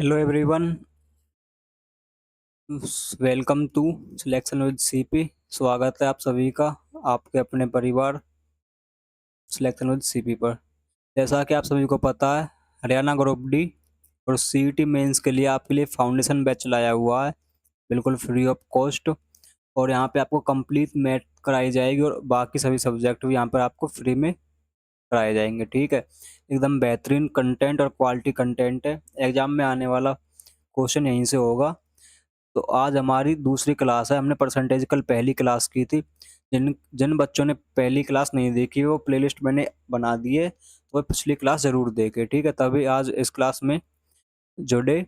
Hello everyone, welcome to selection with CP. स्वागत है आप सभी का आपके अपने परिवार सिलेक्शन विद सीपी पर। जैसा कि आप सभी को पता है, हरियाणा ग्रुप डी और सीईटी मेंस के लिए आपके लिए फाउंडेशन बैच लाया हुआ है, बिल्कुल फ्री ऑफ कॉस्ट। और यहाँ पे आपको कंप्लीट मैथ कराई जाएगी और बाकी सभी सब्जेक्ट भी यहाँ पर आपको फ्री में कराए जाएंगे। ठीक है, एकदम बेहतरीन कंटेंट और क्वालिटी कंटेंट है। एग्जाम में आने वाला क्वेश्चन यहीं से होगा। तो आज हमारी दूसरी क्लास है। हमने परसेंटेज कल पहली क्लास की थी। जिन जिन बच्चों ने पहली क्लास नहीं देखी वो प्लेलिस्ट मैंने बना दी है, तो वो पिछली क्लास ज़रूर देखे। ठीक है, तभी आज इस क्लास में जुड़े।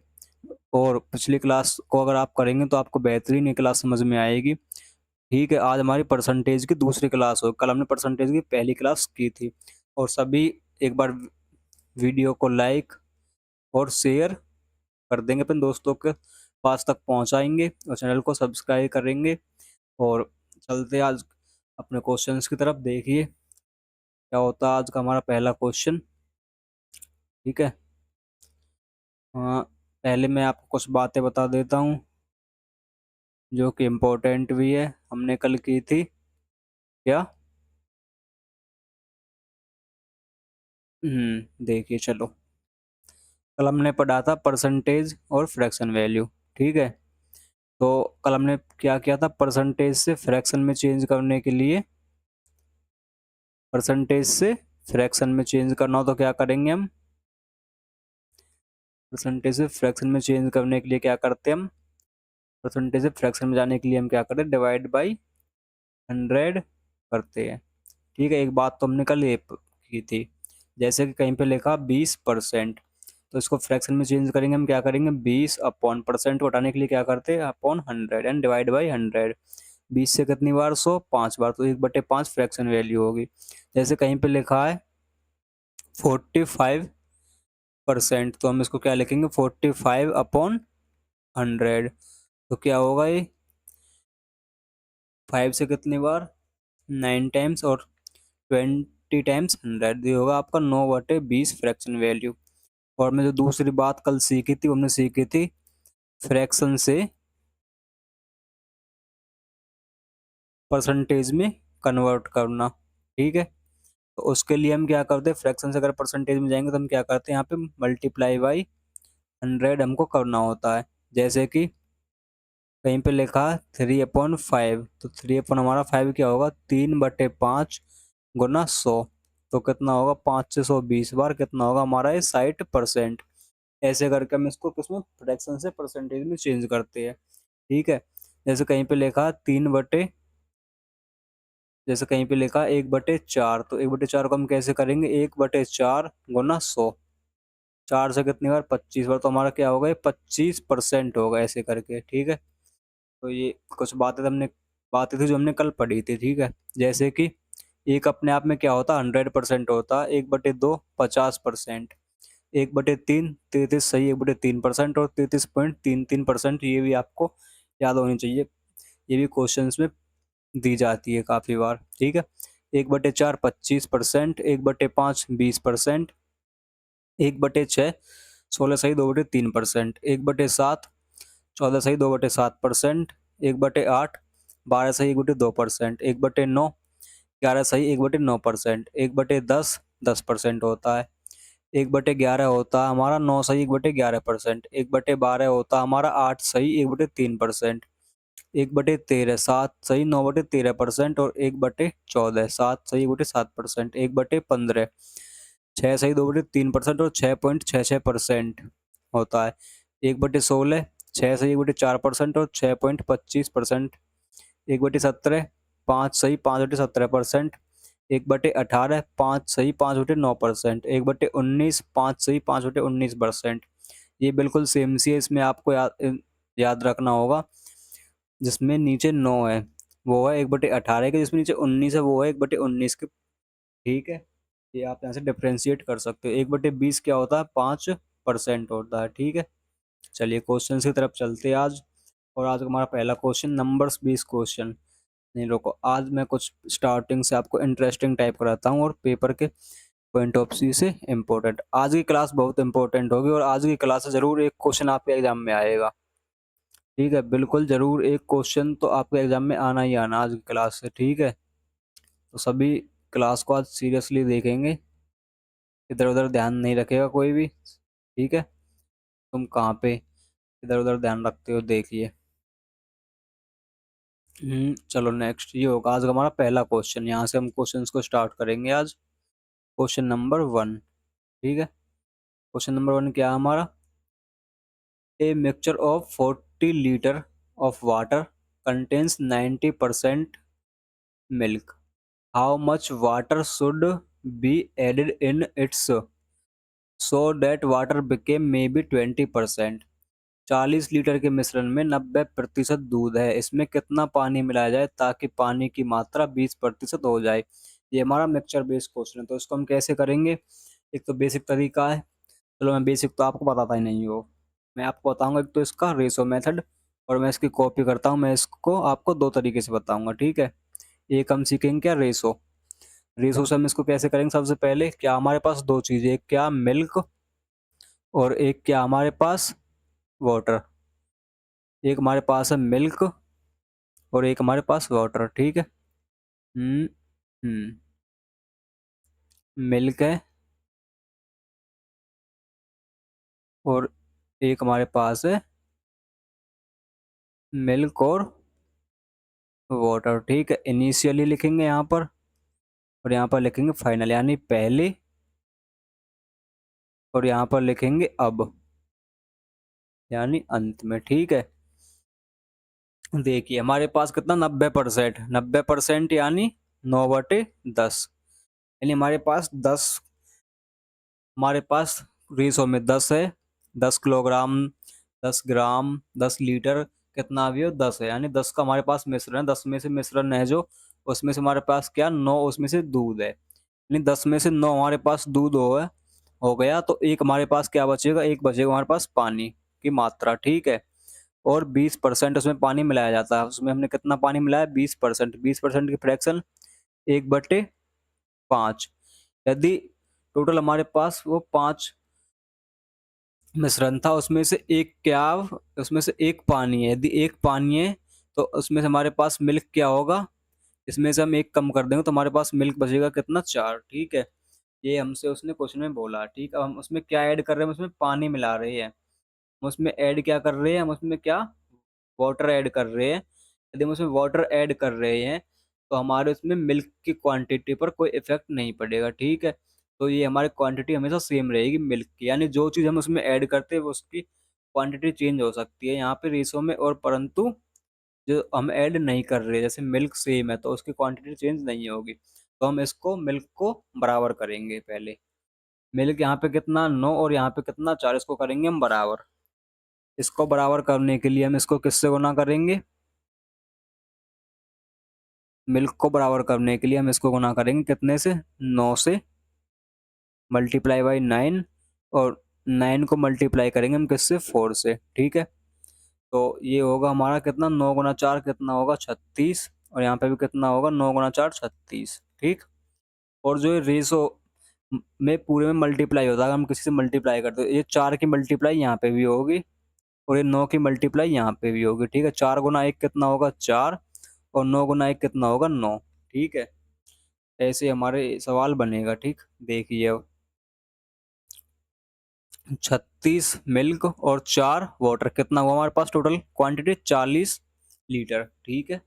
और पिछली क्लास को अगर आप करेंगे तो आपको बेहतरीन ये क्लास समझ में आएगी। ठीक है, आज हमारी परसेंटेज की दूसरी क्लास हो। कल हमने परसेंटेज की पहली क्लास की थी। और सभी एक बार वीडियो को लाइक और शेयर कर देंगे, अपने दोस्तों के पास तक पहुंचाएंगे और चैनल को सब्सक्राइब करेंगे। और चलते आज अपने क्वेश्चंस की तरफ। देखिए क्या होता है आज का हमारा पहला क्वेश्चन। ठीक है, हाँ, पहले मैं आपको कुछ बातें बता देता हूँ जो कि इम्पोर्टेंट भी है, हमने कल की थी। क्या? देखिए चलो, कल हमने पढ़ा था परसेंटेज और फ्रैक्शन वैल्यू। ठीक है, तो कल हमने क्या किया था, परसेंटेज से फ्रैक्शन में चेंज करने के लिए, परसेंटेज से फ्रैक्शन में चेंज करना हो तो क्या करेंगे हम, परसेंटेज से फ्रैक्शन में चेंज करने के लिए क्या करते हैं हम, परसेंटेज से फ्रैक्शन में जाने के लिए हम क्या करते हैं, डिवाइड बाई 100 करते हैं। ठीक है, एक बात तो हमने कल ये की थी, जैसे कि कहीं पे लिखा 20%, तो इसको फ्रैक्शन में चेंज करेंगे हम, क्या करेंगे 20 अपॉन परसेंट को हटाने के लिए क्या करते हैं, अपॉन 100 एंड डिवाइड बाई 100। 20 से कितनी बार, 100 5 बार, तो 1/5 फ्रैक्शन वैल्यू होगी। जैसे कहीं पे लिखा है 45%, तो हम इसको क्या लिखेंगे, 45 अपॉन 100। तो क्या होगा ये, 5 से कितनी बार, 9 टाइम्स, और 20 टाइम्स 100, ये होगा आपका 9/20 फ्रैक्शन वैल्यू। और मैं जो दूसरी बात कल सीखी थी, हमने सीखी थी फ्रैक्शन से परसेंटेज में कन्वर्ट करना। ठीक है, तो उसके लिए हम क्या करते हैं, फ्रैक्शन से अगर परसेंटेज में जाएंगे तो हम क्या करते हैं, यहाँ पे मल्टीप्लाई बाई 100 हमको करना होता है। जैसे कि कहीं पे लिखा 3/5, तो 3 हमारा 5 क्या होगा, 3/5 गुना 100, तो कितना होगा, 5 से 100 20 बार, कितना होगा हमारा ये 60%। ऐसे करके हम इसको किसमें, फ्रैक्शन से परसेंटेज में चेंज करते हैं। ठीक है, जैसे कहीं पे लिखा 3 जैसे कहीं पे लिखा 1/4, तो 1/4 को हम कैसे करेंगे, 1/4 गुना 100, 4 से कितनी बार, 25 बार, तो हमारा क्या होगा, ये 25% होगा ऐसे करके। ठीक है, तो ये कुछ बातें थी जो हमने कल पढ़ी थी। ठीक है, जैसे कि एक अपने आप में क्या होता है, 100% होता है, 1/2 50%, 1/3 33 सही, 1/3% और 33.33%, ये भी आपको याद होनी चाहिए। ये भी क्वेश्चंस में दी जाती है काफ़ी बार। ठीक है, 1/4 25%, 1/5 20%, 1/6 16 सही 2/3%, 1/7 14 सही 2/7%, 1/8 12 सही 1/2%, 1/9 11 सही 1/9%, 1/10 10% होता है, 1/11 होता है हमारा 9 सही 1/11%, 1/12 होता है हमारा 8 सही 1/3%, 1/13 7 सही 9/13%, और 1/14 7 सही 1/7%, 1/15 6 सही 2/3% और 6.66% होता है, 1/16 6 सही 1/4% और 6.25%, 1/17 5 सही 5/17%, 1/18 5 सही 5/9%, 1/19 5 सही 5/19%। ये बिल्कुल सेम सी है, इसमें आपको याद रखना होगा। जिसमें नीचे 9 है वो है 1/18 के, जिसमें नीचे 19 है वो है 1/19 के। ठीक है, ये आप यहाँ से डिफ्रेंशिएट कर सकते हो। 1/20 क्या होता है, 5% होता है। ठीक है, चलिए क्वेश्चन की तरफ चलते हैं आज। और आज का हमारा पहला क्वेश्चन नंबर्स 20 क्वेश्चन। नहीं रुको, आज मैं कुछ स्टार्टिंग से आपको इंटरेस्टिंग टाइप कराता हूँ और पेपर के पॉइंट ऑफ व्यू से इम्पोर्टेंट। आज की क्लास बहुत इंपॉर्टेंट होगी और आज की क्लास से ज़रूर एक क्वेश्चन आपके एग्जाम में आएगा। ठीक है, बिल्कुल ज़रूर एक क्वेश्चन तो आपके एग्जाम में आना ही आना आज की क्लास से। ठीक है, तो सभी क्लास को आज सीरियसली देखेंगे, इधर उधर ध्यान नहीं रखेगा कोई भी। ठीक है, तुम कहाँ पे इधर उधर ध्यान रखते हो देखिए। चलो नेक्स्ट ये होगा आज का हमारा पहला क्वेश्चन। यहाँ से हम क्वेश्चंस को स्टार्ट करेंगे आज। Question number 1। ठीक है, क्वेश्चन नंबर 1 क्या है हमारा? A mixture of 40 liter of water contains 90% milk. How much water should be added in it so that water became maybe 20%? 40 litre के मिश्रण में 90% दूध है, इसमें कितना पानी मिलाया जाए ताकि पानी की मात्रा 20% हो जाए? ये हमारा मिक्सचर बेस्ड क्वेश्चन है। तो इसको हम कैसे करेंगे? एक तो बेसिक तरीका है, चलो मैं बेसिक तो आपको बताता ही नहीं हो, मैं आपको बताऊंगा। एक तो इसका रेशो मेथड, और मैं इसकी कॉपी करता हूँ, मैं इसको आपको दो तरीके से बताऊंगा। ठीक है, एक हम सीखेंगे क्या, रेशो। रेशो से हम इसको कैसे करेंगे? सबसे पहले क्या हमारे पास दो चीज़ें, एक क्या मिल्क और एक क्या हमारे पास वाटर। एक हमारे पास है मिल्क और एक हमारे पास वाटर। ठीक है, हम्म हम्म मिल्क है और एक हमारे पास है मिल्क और वाटर। ठीक है, इनिशियली लिखेंगे यहाँ पर और यहाँ पर लिखेंगे फाइनल, यानी पहले, और यहाँ पर लिखेंगे अब, यानी अंत में। ठीक है, देखिए हमारे पास कितना, 90%। 90% यानी 9/10, यानी हमारे पास 10, हमारे पास रेशो में 10 है। 10 किलोग्राम, 10 ग्राम, 10 लीटर, कितना भी हो 10 है, यानी 10 का हमारे पास मिश्रण है। 10 में से मिश्रण है जो, उसमें से हमारे पास क्या, 9 उसमें से दूध है, यानी 10 में से 9 हमारे पास दूध हो गया। तो एक हमारे पास क्या बचेगा, एक बचेगा हमारे पास पानी की मात्रा। ठीक है, और 20% उसमें पानी मिलाया जाता है। उसमें हमने कितना पानी मिलाया, 20%। 20% की फ्रैक्शन 1/5। यदि टोटल हमारे पास वो 5 मिश्रण था, उसमें से एक क्या, उसमें से एक पानी है। यदि एक पानी है तो उसमें से हमारे पास मिल्क क्या होगा, इसमें से हम एक कम कर देंगे तो हमारे पास मिल्क बचेगा कितना, 4। ठीक है, ये हमसे उसने क्वेश्चन में बोला। ठीक है, अब हम उसमें क्या ऐड कर रहे हैं, हम उसमें पानी मिला रहे हैं। हम उसमें ऐड क्या कर रहे हैं, हम उसमें क्या, वाटर ऐड कर रहे हैं। यदि हम उसमें वाटर ऐड कर रहे हैं तो हमारे उसमें मिल्क की क्वांटिटी पर कोई इफेक्ट नहीं पड़ेगा। ठीक है, तो ये हमारी क्वांटिटी हमेशा सेम रहेगी मिल्क की, यानी जो चीज़ हम उसमें ऐड करते हैं वो उसकी क्वांटिटी चेंज हो सकती है यहाँ पे रेशो में, और परंतु जो हम ऐड नहीं कर रहे, जैसे मिल्क सेम है तो उसकी क्वांटिटी चेंज नहीं होगी। तो हम इसको मिल्क को बराबर करेंगे पहले। मिल्क यहाँ पे कितना, 9, और यहाँ पे कितना, 4, इसको करेंगे हम बराबर। इसको बराबर करने के लिए हम इसको किससे गुना करेंगे, मिल्क को बराबर करने के लिए हम इसको गुना करेंगे कितने से, 9 से, मल्टीप्लाई बाई 9, और 9 को मल्टीप्लाई करेंगे हम किससे, 4 से। ठीक है, तो ये होगा हमारा कितना, 9 गुना 4 कितना होगा, 36, और यहाँ पे भी कितना होगा, 9 गुना 4 36। ठीक, और जो ये रेशो में पूरे में मल्टीप्लाई होता है, अगर हम किसी से मल्टीप्लाई करते हैं, ये 4 की मल्टीप्लाई यहाँ पे भी होगी और ये 9 की मल्टीप्लाई यहाँ पे भी होगी। ठीक है, 4 गुना 1 कितना होगा, 4, और 9 गुना 1 कितना होगा, 9। ठीक है, ऐसे हमारे सवाल बनेगा। ठीक, देखिए अब, 36 मिल्क और 4 वाटर, कितना हुआ हमारे पास टोटल क्वांटिटी, 40 लीटर। ठीक है,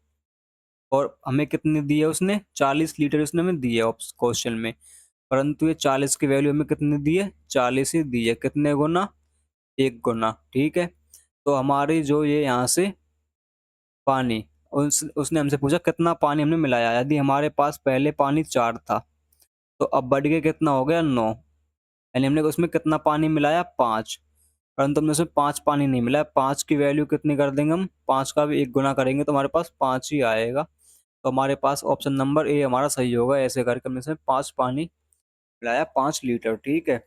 और हमें कितनी दी है उसने, 40 लीटर उसने हमें दी है क्वेश्चन में, परंतु ये 40 की वैल्यू हमें कितनी दी है, 40 ही दी है। कितने गुना, 1 गुना। ठीक है, तो हमारी जो ये यहाँ से पानी, उसने हमसे पूछा कितना पानी हमने मिलाया। यदि हमारे पास पहले पानी 4 था तो अब बढ़ के कितना हो गया, 9, यानी हमने उसमें कितना पानी मिलाया, 5, परंतु हमने उसमें 5 पानी नहीं मिलाया। 5 की वैल्यू कितनी कर देंगे हम, 5 का भी 1 गुना करेंगे तो हमारे पास 5 ही आएगा। तो हमारे पास ऑप्शन नंबर ए हमारा सही होगा। ऐसे करके हमने इसमें 5 पानी मिलाया, 5 लीटर। ठीक है,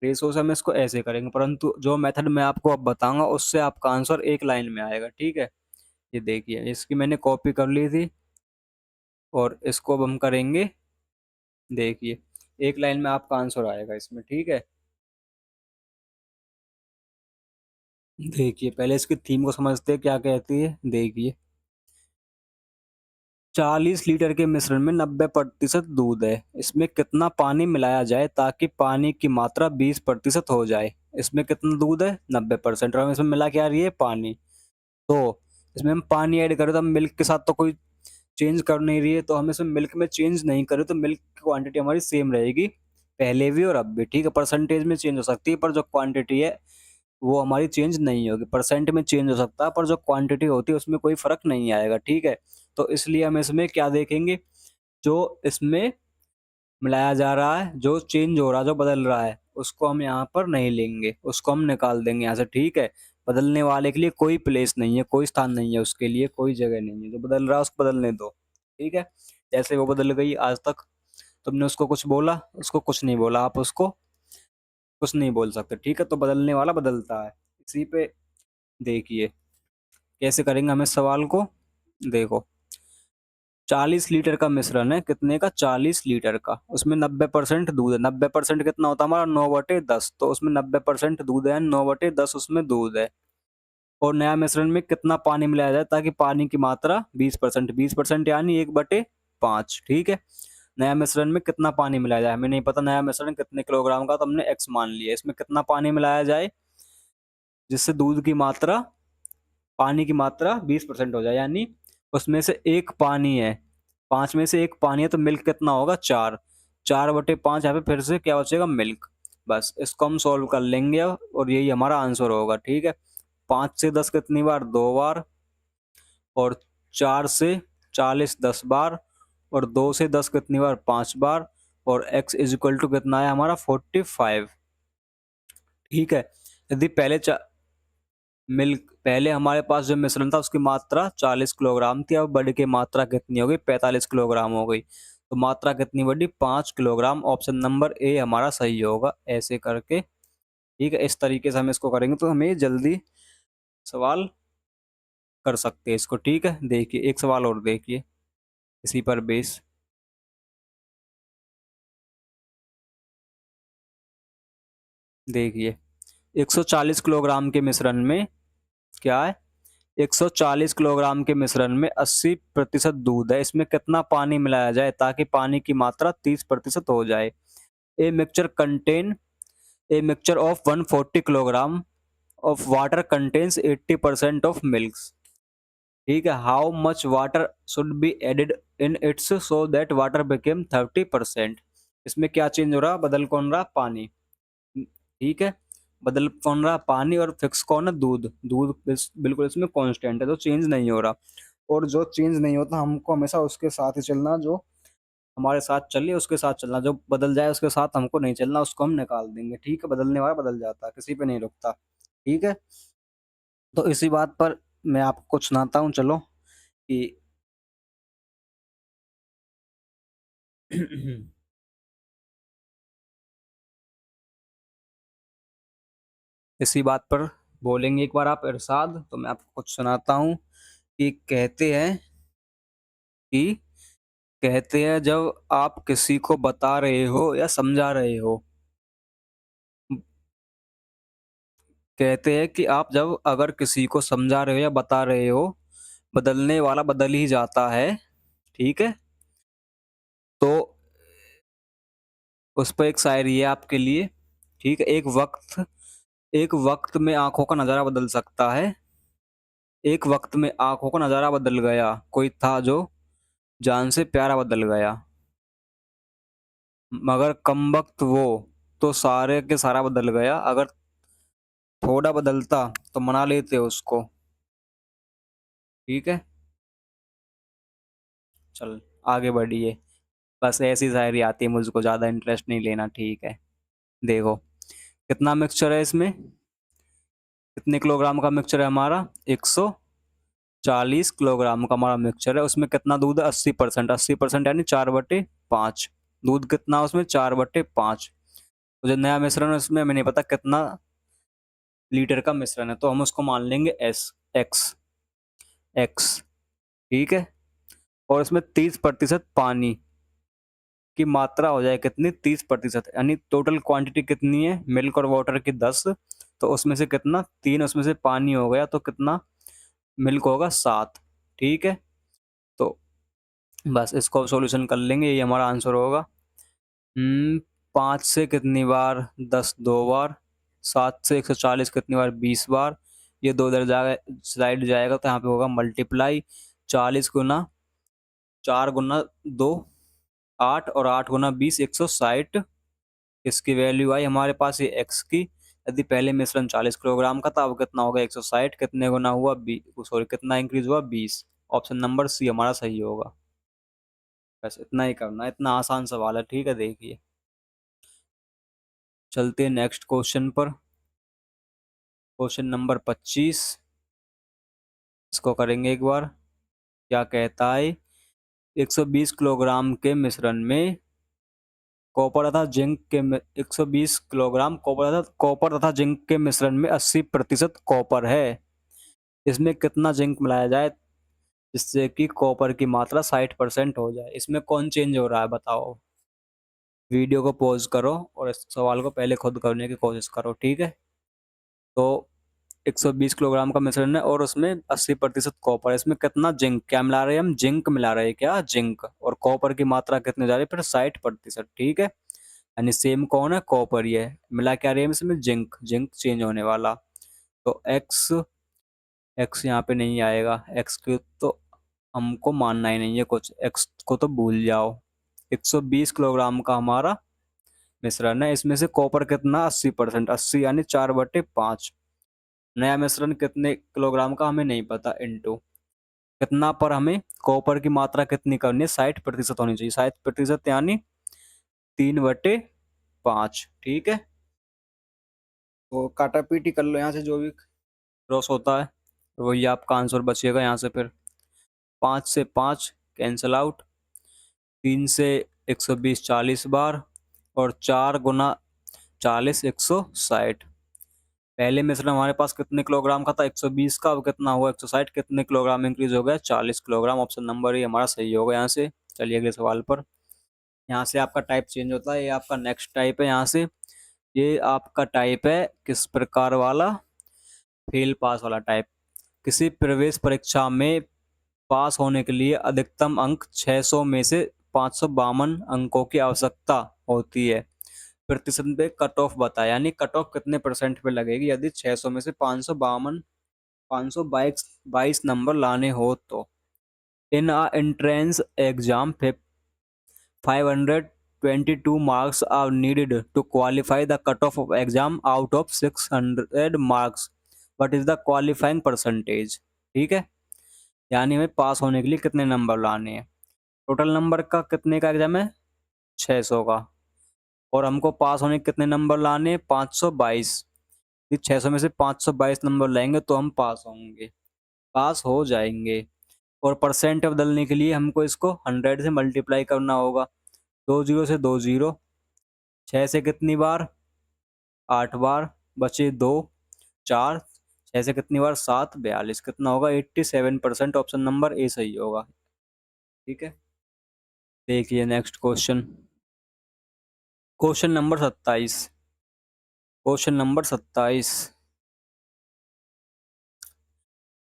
रेशो से हम इसको ऐसे करेंगे, परंतु जो मेथड मैं आपको अब बताऊंगा उससे आपका आंसर एक लाइन में आएगा। ठीक है, ये देखिए इसकी मैंने कॉपी कर ली थी और इसको अब हम करेंगे। देखिए एक लाइन में आपका आंसर आएगा इसमें, ठीक है। देखिए पहले इसकी थीम को समझते हैं क्या कहती है। देखिए 40 लीटर के मिश्रण में 90% दूध है। इसमें कितना पानी मिलाया जाए ताकि पानी की मात्रा 20% हो जाए? इसमें कितना दूध है? 90%, और हम इसमें मिला क्या रही है? पानी। तो इसमें हम पानी ऐड करें तो हम मिल्क के साथ तो कोई चेंज कर नहीं रही है, तो हम इसमें मिल्क में चेंज नहीं करें तो मिल्क की क्वांटिटी हमारी सेम रहेगी, पहले भी और अब भी, ठीक है। परसेंटेज में चेंज हो सकती है पर जो क्वांटिटी है वो हमारी चेंज नहीं होगी। परसेंट में चेंज हो सकता है पर जो क्वांटिटी होती है उसमें कोई फ़र्क नहीं आएगा, ठीक है। तो इसलिए हम इसमें क्या देखेंगे, जो इसमें मिलाया जा रहा है, जो चेंज हो रहा है, जो बदल रहा है, उसको हम यहाँ पर नहीं लेंगे, उसको हम निकाल देंगे यहाँ से, ठीक है। बदलने वाले के लिए कोई प्लेस नहीं है, कोई स्थान नहीं है, उसके लिए कोई जगह नहीं है। जो बदल रहा है उसको बदलने दो, ठीक है। जैसे वो बदल गई आज तक, तुमने उसको कुछ बोला, उसको कुछ नहीं बोला, आप उसको कुछ नहीं बोल सकते, ठीक है। तो बदलने वाला बदलता है। इसी पे देखिए कैसे करेंगे हम इस सवाल को। देखो 40 लीटर का मिश्रण है, कितने का? 40 लीटर का। उसमें 90% दूध है। 90% कितना होता है हमारा? 9/10। तो उसमें 90% दूध है, 9/10 उसमें दूध है। और नया मिश्रण में कितना पानी मिलाया जाए ताकि पानी की मात्रा 20%, 20% यानी 1/5, ठीक है। नया मिश्रण में कितना पानी मिलाया जाए, हमें नहीं पता नया मिश्रण कितने किलोग्राम का, तो हमने x मान लिया। इसमें कितना पानी मिलाया जाए जिससे दूध की मात्रा, पानी की मात्रा 20% हो जाए, यानी उसमें से एक पानी है, 5 में से एक पानी है, तो मिल्क कितना होगा? 4। 4/5 यहाँ पे फिर से क्या बचेगा? मिल्क। बस इसको हम सॉल्व कर लेंगे और यही हमारा आंसर होगा, ठीक है। 5 से 10 कितनी बार? 2 बार। और 4 से 40 10 बार। और 2 से 10 कितनी बार? 5 बार। और x इज इक्वल टू कितना है हमारा? 45, ठीक है। यदि पहले हमारे पास जो मिश्रण था उसकी मात्रा 40 किलोग्राम थी, अब बढ़ के मात्रा कितनी हो गई? 45 किलोग्राम हो गई। तो मात्रा कितनी बढ़ी? 5 किलोग्राम। ऑप्शन नंबर ए हमारा सही होगा, ऐसे करके, ठीक है। इस तरीके से हम इसको करेंगे तो हमें जल्दी सवाल कर सकते हैं इसको, ठीक है। देखिए एक सवाल और देखिए इसी पर बेस। देखिए 140 किलोग्राम के मिश्रण में क्या है? 140 किलोग्राम के मिश्रण में 80% दूध है। इसमें कितना पानी मिलाया जाए ताकि पानी की मात्रा 30% हो जाए? A mixture contain a mixture of 140 kilogram of water contains 80% of milk, ठीक है। How much water should be added in its so that water became 30%? इसमें क्या चेंज हो रहा? बदल कौन रहा? पानी, ठीक है। बदल कौन रहा? पानी। और फिक्स कौन है? दूध। दूध बिल्कुल इसमें कांस्टेंट है, तो चेंज नहीं हो रहा। और जो चेंज नहीं होता हमको हमेशा उसके साथ ही चलना, जो हमारे साथ चले उसके साथ चलना, जो बदल जाए उसके साथ हमको नहीं चलना, उसको हम निकाल देंगे, ठीक है। बदलने वाला बदल जाता है, किसी पे नहीं रुकता, ठीक है। तो इसी बात पर मैं आपको कुछ सुनाता हूँ, चलो कि इसी बात पर बोलेंगे एक बार आप इरशाद, तो मैं आपको कुछ सुनाता हूँ कि कि कहते हैं जब आप किसी को बता रहे हो या समझा रहे हो, कहते हैं कि आप जब अगर किसी को समझा रहे हो या बता रहे हो, बदलने वाला बदल ही जाता है, ठीक है। तो उस पर एक शायरी है आपके लिए, ठीक है। एक वक्त में आंखों का नजारा बदल सकता है। एक वक्त में आंखों का नजारा बदल गया, कोई था जो जान से प्यारा बदल गया, मगर कमबख्त वो तो सारे के सारा बदल गया। अगर थोड़ा बदलता तो मना लेते उसको, ठीक है। चल आगे बढ़िए। बस ऐसी शायरी आती है मुझको, ज़्यादा इंटरेस्ट नहीं लेना, ठीक है। देखो कितना मिक्सचर है इसमें, कितने किलोग्राम का मिक्सचर है हमारा? 140 किलोग्राम का हमारा मिक्सचर है। उसमें कितना दूध है? 80%। 80% यानी 4/5। दूध कितना उसमें? 4/5। तो जो नया मिश्रण है उसमें हमें नहीं पता कितना लीटर का मिश्रण है, तो हम उसको मान लेंगे एस, एक्स, ठीक है। और इसमें 30% पानी, की मात्रा हो जाए कितनी 30%, यानी टोटल क्वांटिटी कितनी है मिल्क और वाटर की 10, तो उसमें से कितना 3 उसमें से पानी हो गया, तो कितना मिल्क होगा 7। ठीक है, तो बस इसको सॉल्यूशन कर लेंगे, ये हमारा आंसर होगा। 5 से कितनी बार 10 2 बार, 7 से 140 कितनी बार 20 बार, ये 2 इधर जाएगा साइड जाएगा तो यहाँ पे होगा मल्टीप्लाई 40 गुना 4 गुना 2 8 और 8 गुना 20 160। इसकी वैल्यू आई हमारे पास ये x की। यदि पहले मिश्रण 40 किलोग्राम का था, अब कितना होगा 160, कितने गुना हुआ सॉरी कितना इंक्रीज हुआ 20। ऑप्शन नंबर सी हमारा सही होगा। बस इतना ही करना है, इतना आसान सवाल है। ठीक है, देखिए चलते हैं नेक्स्ट क्वेश्चन पर। क्वेश्चन नंबर 25, इसको करेंगे एक बार। क्या कहता है, 120 किलोग्राम के मिश्रण में कॉपर तथा जिंक के 120 किलोग्राम कॉपर तथा जिंक के मिश्रण में 80% कॉपर है। इसमें कितना जिंक मिलाया जाए जिससे कि कॉपर की मात्रा 60% हो जाए। इसमें कौन चेंज हो रहा है बताओ। वीडियो को पॉज करो और इस सवाल को पहले खुद करने की कोशिश करो। ठीक है, तो 120 किलोग्राम का मिश्रण है और उसमें 80% कॉपर है। इसमें कितना जिंक, क्या मिला रहे हैं हम, जिंक मिला रहे हैं, क्या जिंक, और कॉपर की मात्रा कितनी जा रही है फिर 60%। ठीक है, यानी सेम कौन है, कॉपर ही है। मिला क्या रहे हैं इसमें, जिंक, जिंक चेंज होने वाला। तो एक्स एक्स यहाँ पे नहीं आएगा, एक्स की तो हमको मानना ही नहीं है कुछ, एक्स को तो भूल जाओ। 120 किलोग्राम का हमारा मिश्रण है, इसमें से कॉपर कितना 80%, 80 यानी 4/5। नया मिश्रण कितने किलोग्राम का हमें नहीं पता, इनटू कितना पर हमें कॉपर की मात्रा कितनी करनी है, 60% होनी चाहिए। 60% यानी 3/5। ठीक है, तो काटा पीटी कर लो यहाँ से, जो भी क्रॉस होता है वही आपका आंसर बचेगा यहाँ से। फिर 5 से 5 कैंसल आउट, 3 से 120 40 बार, और 4 गुना 40 160। पहले मिश्रण हमारे पास कितने किलोग्राम का था, 120 का, अब कितना हुआ 160, कितने किलोग्राम इंक्रीज हो गया 40 किलोग्राम। ऑप्शन नंबर ये हमारा सही होगा यहाँ से। चलिए अगले सवाल पर। यहाँ से आपका टाइप चेंज होता है, ये आपका नेक्स्ट टाइप है। यहाँ से ये आपका टाइप है किस प्रकार वाला, फेल पास वाला टाइप। किसी प्रवेश परीक्षा में पास होने के लिए अधिकतम अंक 600 में से 552 अंकों की आवश्यकता होती है। प्रतिशत पे कट ऑफ बताया, यानी कट ऑफ कितने परसेंट पे लगेगी यदि 600 में से 522 नंबर लाने हो तो। इन अ entrance exam 522 marks are needed to qualify the cutoff of exam out of 600 marks. What is the qualifying percentage? ठीक है, यानी हमें पास होने के लिए कितने नंबर लाने हैं। टोटल नंबर का कितने का एग्जाम है, 600 का, और हमको पास होने के कितने नंबर लाने हैं, 522। यदि 600 में से 522 नंबर लाएंगे तो हम पास होंगे, पास हो जाएंगे। और परसेंट बदलने के लिए हमको इसको 100 से मल्टीप्लाई करना होगा। 2 जीरो से 2 जीरो, 6 से कितनी बार 8 बार, बचे 2 4, 6 से कितनी बार 7 42, कितना होगा 87%। ऑप्शन नंबर ए सही होगा। ठीक है, देखिए next question. Question number 27। Question number 27,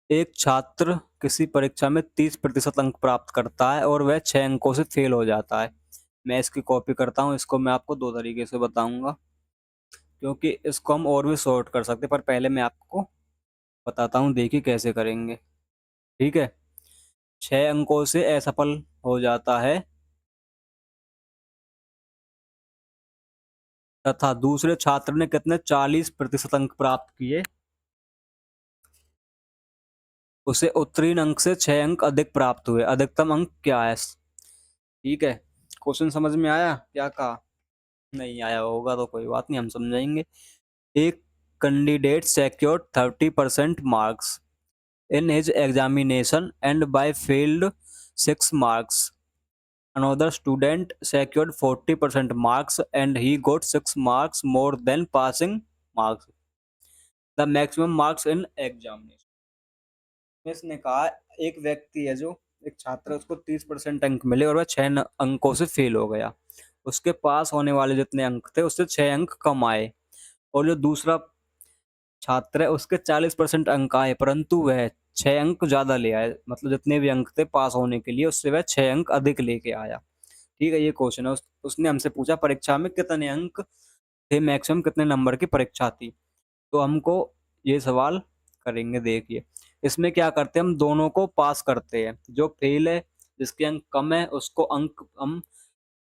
एक छात्र किसी परीक्षा में 30% अंक प्राप्त करता है और वह 6 अंकों से फेल हो जाता है। मैं इसकी कॉपी करता हूँ, इसको मैं आपको दो तरीके से बताऊंगा, क्योंकि इसको हम और भी सॉर्ट कर सकते हैं, पर पहले मैं आपको बताता हूँ, देखिए कैसे करेंगे। ठीक है, 6 अंकों से असफल हो जाता है तथा दूसरे छात्र ने कितने 40% अंक प्राप्त किए, उसे उत्तीर्ण अंक से 6 अंक अधिक प्राप्त हुए। अधिकतम अंक क्या है। ठीक है, क्वेश्चन समझ में आया, क्या कहा, नहीं आया होगा तो कोई बात नहीं, हम समझाएंगे। एक candidate secured 30% marks in his examination and by failed 6 marks. Another student secured 40% marks and he got 6 marks more than passing marks. The maximum marks in examination. इसने कहा एक व्यक्ति है जो एक छात्र है, उसको 30% अंक मिले और वह 6 अंकों से फेल हो गया। उसके पास होने वाले जितने अंक थे उससे 6 अंक कम आए, और जो दूसरा छात्र है उसके 40% अंक आए, परंतु वह 6 अंक ज़्यादा ले आया, मतलब जितने भी अंक थे पास होने के लिए उससे वह 6 अंक अधिक लेके आया। ठीक है, ये क्वेश्चन है। उसने हमसे पूछा परीक्षा में कितने अंक थे, मैक्सिमम कितने नंबर की परीक्षा थी। तो हमको ये सवाल करेंगे, देखिए इसमें क्या करते हैं, हम दोनों को पास करते हैं। जो फेल है, जिसके अंक कम है, उसको अंक हम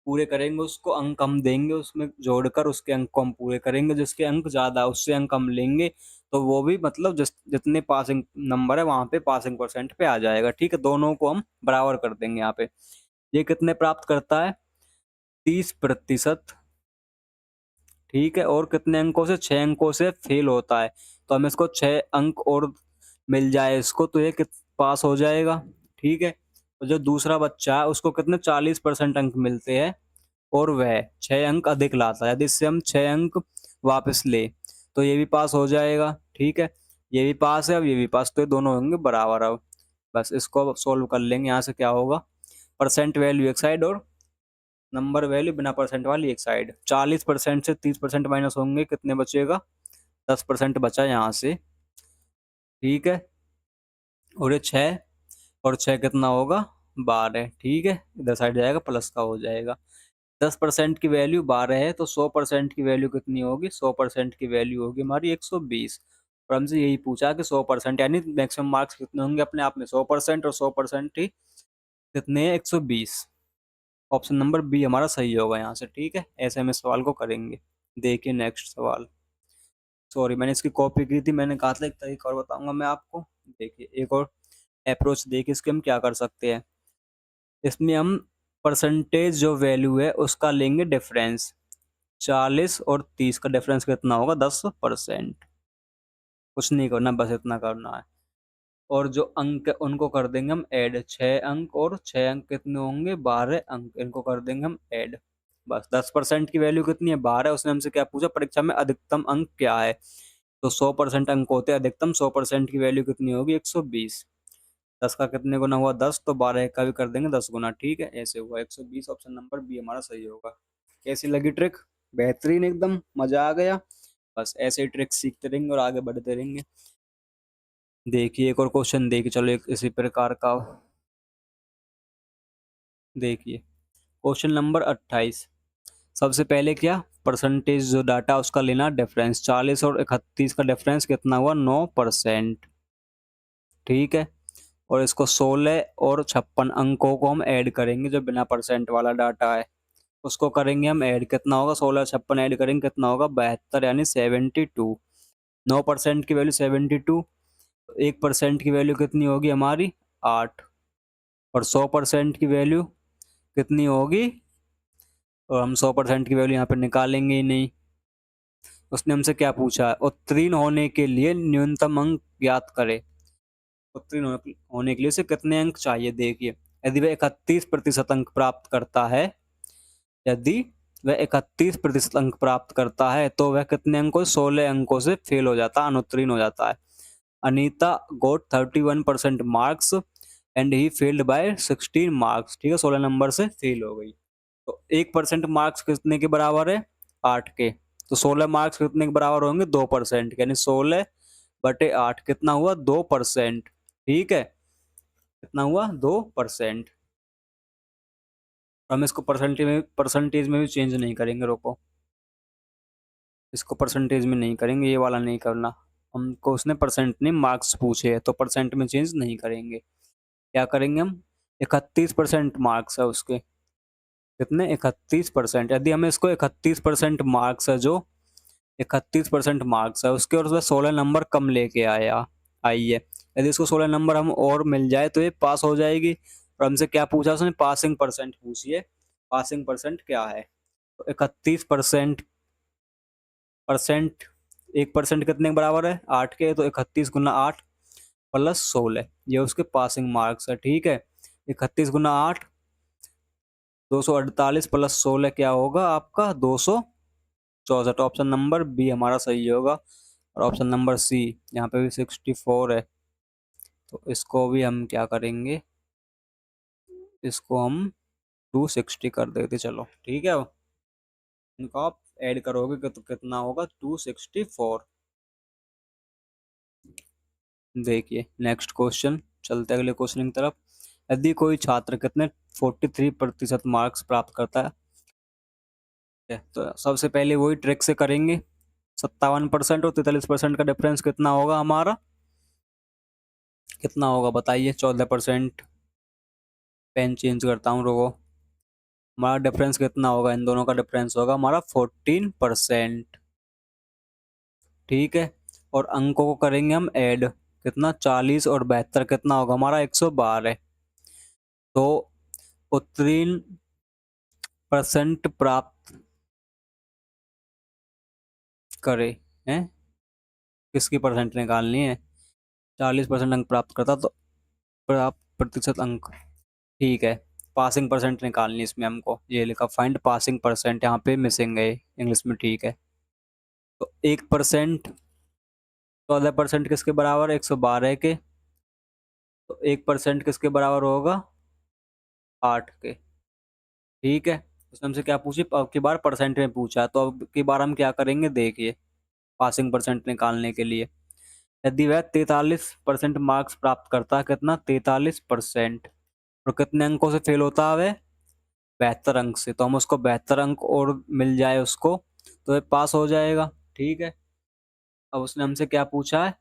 पूरे करेंगे, उसको अंक हम देंगे, उसमें जोड़कर उसके अंक को हम पूरे करेंगे। जिसके अंक ज़्यादा है उससे अंक हम लेंगे, तो वो भी मतलब जितने पासिंग नंबर है वहाँ पे पासिंग परसेंट पे आ जाएगा। ठीक है, दोनों को हम बराबर कर देंगे यहाँ पे। ये कितने प्राप्त करता है, 30%। ठीक है, और कितने अंकों से, 6 अंकों से फेल होता है। तो हमें इसको 6 अंक और मिल जाए इसको, तो ये पास हो जाएगा। ठीक है, तो जो दूसरा बच्चा है उसको कितने 40% अंक मिलते हैं, और वह 6 अंक अधिक लाता है। यदि इससे हम 6 अंक वापस ले तो ये भी पास हो जाएगा। ठीक है, ये भी पास है, अब ये भी पास, तो ये दोनों होंगे बराबर। अब बस इसको अब सॉल्व कर लेंगे। यहाँ से क्या होगा, परसेंट वैल्यू एक साइड और नंबर वैल्यू बिना परसेंट वाली एक साइड। 40% से 30% माइनस होंगे, कितने बचेगा, 10% बचा यहाँ से। ठीक है, और ये 6 और 6 कितना होगा, 12। ठीक है, इधर साइड जाएगा प्लस का हो जाएगा। 10% की वैल्यू 12 है, तो 100% की वैल्यू कितनी होगी, 100% की वैल्यू होगी हमारी 120। और हमसे यही पूछा कि 100%, यानी मैक्सिमम मार्क्स कितने होंगे अपने आप में, 100%, और 100% ही कितने हैं, 120। ऑप्शन नंबर बी हमारा सही होगा यहाँ से। ठीक है, ऐसे हम इस सवाल को करेंगे। देखिए नेक्स्ट सवाल। सॉरी, मैंने इसकी कॉपी की थी, मैंने कहा था एक तरीका और बताऊंगा मैं आपको। देखिए एक और अप्रोच देखिए, इसके हम क्या कर सकते हैं। इसमें हम परसेंटेज जो वैल्यू है उसका लेंगे डिफरेंस। 40 और 30 का डिफरेंस कितना होगा, 10%। कुछ नहीं करना, बस इतना करना है। और जो अंक है उनको कर देंगे हम ऐड। 6 अंक और 6 अंक कितने होंगे, 12 अंक, इनको कर देंगे हम ऐड। बस 10% की वैल्यू कितनी है, 12। उसने हमसे क्या पूछा, परीक्षा में अधिकतम अंक क्या है। तो 100% अंक होते हैं अधिकतम, 100% की वैल्यू कितनी होगी, 120। 10 का कितने गुना हुआ, 10, तो 12 का भी कर देंगे 10 गुना। ठीक है, ऐसे हुआ 120। ऑप्शन नंबर बी हमारा सही होगा। कैसी लगी ट्रिक, बेहतरीन, एकदम मजा आ गया। बस ऐसे ही ट्रिक सीखते रहेंगे और आगे बढ़ते रहेंगे। देखिए एक और क्वेश्चन देखिए, चलो एक इसी प्रकार का। देखिए क्वेश्चन नंबर 28। सबसे पहले क्या, परसेंटेज जो डाटा उसका लेना डिफरेंस। 40 और 31 का डिफरेंस कितना हुआ, 9%। ठीक है, और इसको 16 और 56 अंकों को हम ऐड करेंगे, जो बिना परसेंट वाला डाटा है उसको करेंगे हम ऐड। कितना होगा, 16 56 ऐड करेंगे कितना होगा, 72, यानी 72। 9% की वैल्यू 72, 1% की वैल्यू कितनी होगी हमारी, 8। और 100% की वैल्यू कितनी होगी, और हम 100% की वैल्यू यहाँ पर निकालेंगे ही नहीं। उसने हमसे क्या पूछा है, उत्तीर्ण होने के लिए न्यूनतम अंक ज्ञात करें। उत्तीर्ण होने के लिए उसे कितने अंक चाहिए। देखिए यदि वह 31% अंक प्राप्त करता है, यदि वह 31% अंक प्राप्त करता है तो वह कितने अंकों, 16 अंकों से फेल हो जाता है, अनुत्तीर्ण हो जाता है। Anita got 31% marks and he failed by 16 marks. ठीक है, 16 नंबर से फेल हो गई। तो 1% मार्क्स कितने के बराबर है, 8 के। तो 16 मार्क्स कितने के बराबर होंगे, 2%, यानी 16/8 कितना हुआ, 2%। ठीक है, कितना हुआ, 2%। हम इसको परसेंटेज में भी चेंज नहीं करेंगे, रोको, इसको परसेंटेज में नहीं करेंगे, ये वाला नहीं करना। हमको उसने परसेंट नहीं मार्क्स पूछे हैं, तो परसेंट में चेंज नहीं करेंगे। क्या करेंगे हम, 31% मार्क्स है उसके, कितने, 31%। यदि हमें इसको 31% मार्क्स है, जो 31% मार्क्स है उसके, और उसमें 16 नंबर कम लेके आई है। यदि इसको 16 नंबर हम और मिल जाए तो ये पास हो जाएगी। और हमसे क्या पूछा उसने, पासिंग परसेंट पूछी है। पासिंग परसेंट क्या है, तो 31% 1% कितने के बराबर है, 8 के। तो 31 × 8 + 16, ये उसके पासिंग मार्क्स है। ठीक है, 31 × 8 248 + 16 क्या होगा आपका, 264। ऑप्शन नंबर बी हमारा सही होगा। और ऑप्शन नंबर सी, यहाँ पे भी 64 है, तो इसको भी हम क्या करेंगे, इसको हम 260 कर देते, चलो ठीक है। इनको आप ऐड करोगे तो कितना होगा, 264। देखिए नेक्स्ट क्वेश्चन, चलते हैं अगले क्वेश्चन की तरफ। यदि कोई छात्र कितने 43% मार्क्स प्राप्त करता है, तो सबसे पहले वही ट्रिक से करेंगे। 57% और 43% का डिफरेंस कितना होगा हमारा, कितना होगा बताइए। 14%, पेन चेंज करता हूँ रोको। हमारा डिफरेंस कितना होगा, इन दोनों का डिफरेंस होगा हमारा 14%। ठीक है। और अंकों को करेंगे हम ऐड, कितना 40 और 72 कितना होगा हमारा 112। तो उत्तीर्ण परसेंट प्राप्त करे हैं, किसकी परसेंट निकालनी है। 40% अंक प्राप्त करता तो प्राप्त प्रतिशत अंक, ठीक है। पासिंग परसेंट निकालनी है इसमें हमको, ये लिखा फाइंड पासिंग परसेंट, यहाँ पे मिसिंग है इंग्लिश में, ठीक है। तो 1%, 14% किसके बराबर है, 112 के। तो 1% किसके बराबर होगा, 8 के। ठीक है। उसने हमसे क्या पूछी, अब की बार परसेंट में पूछा, तो अब की बार हम क्या करेंगे देखिए, पासिंग परसेंट निकालने के लिए। यदि वह 43% मार्क्स प्राप्त करता है, कितना 43%, और कितने अंकों से फेल होता है वह, 72 अंक से, तो हम उसको 72 अंक और मिल जाए उसको, तो वह पास हो जाएगा। ठीक है। अब उसने हमसे क्या पूछा है,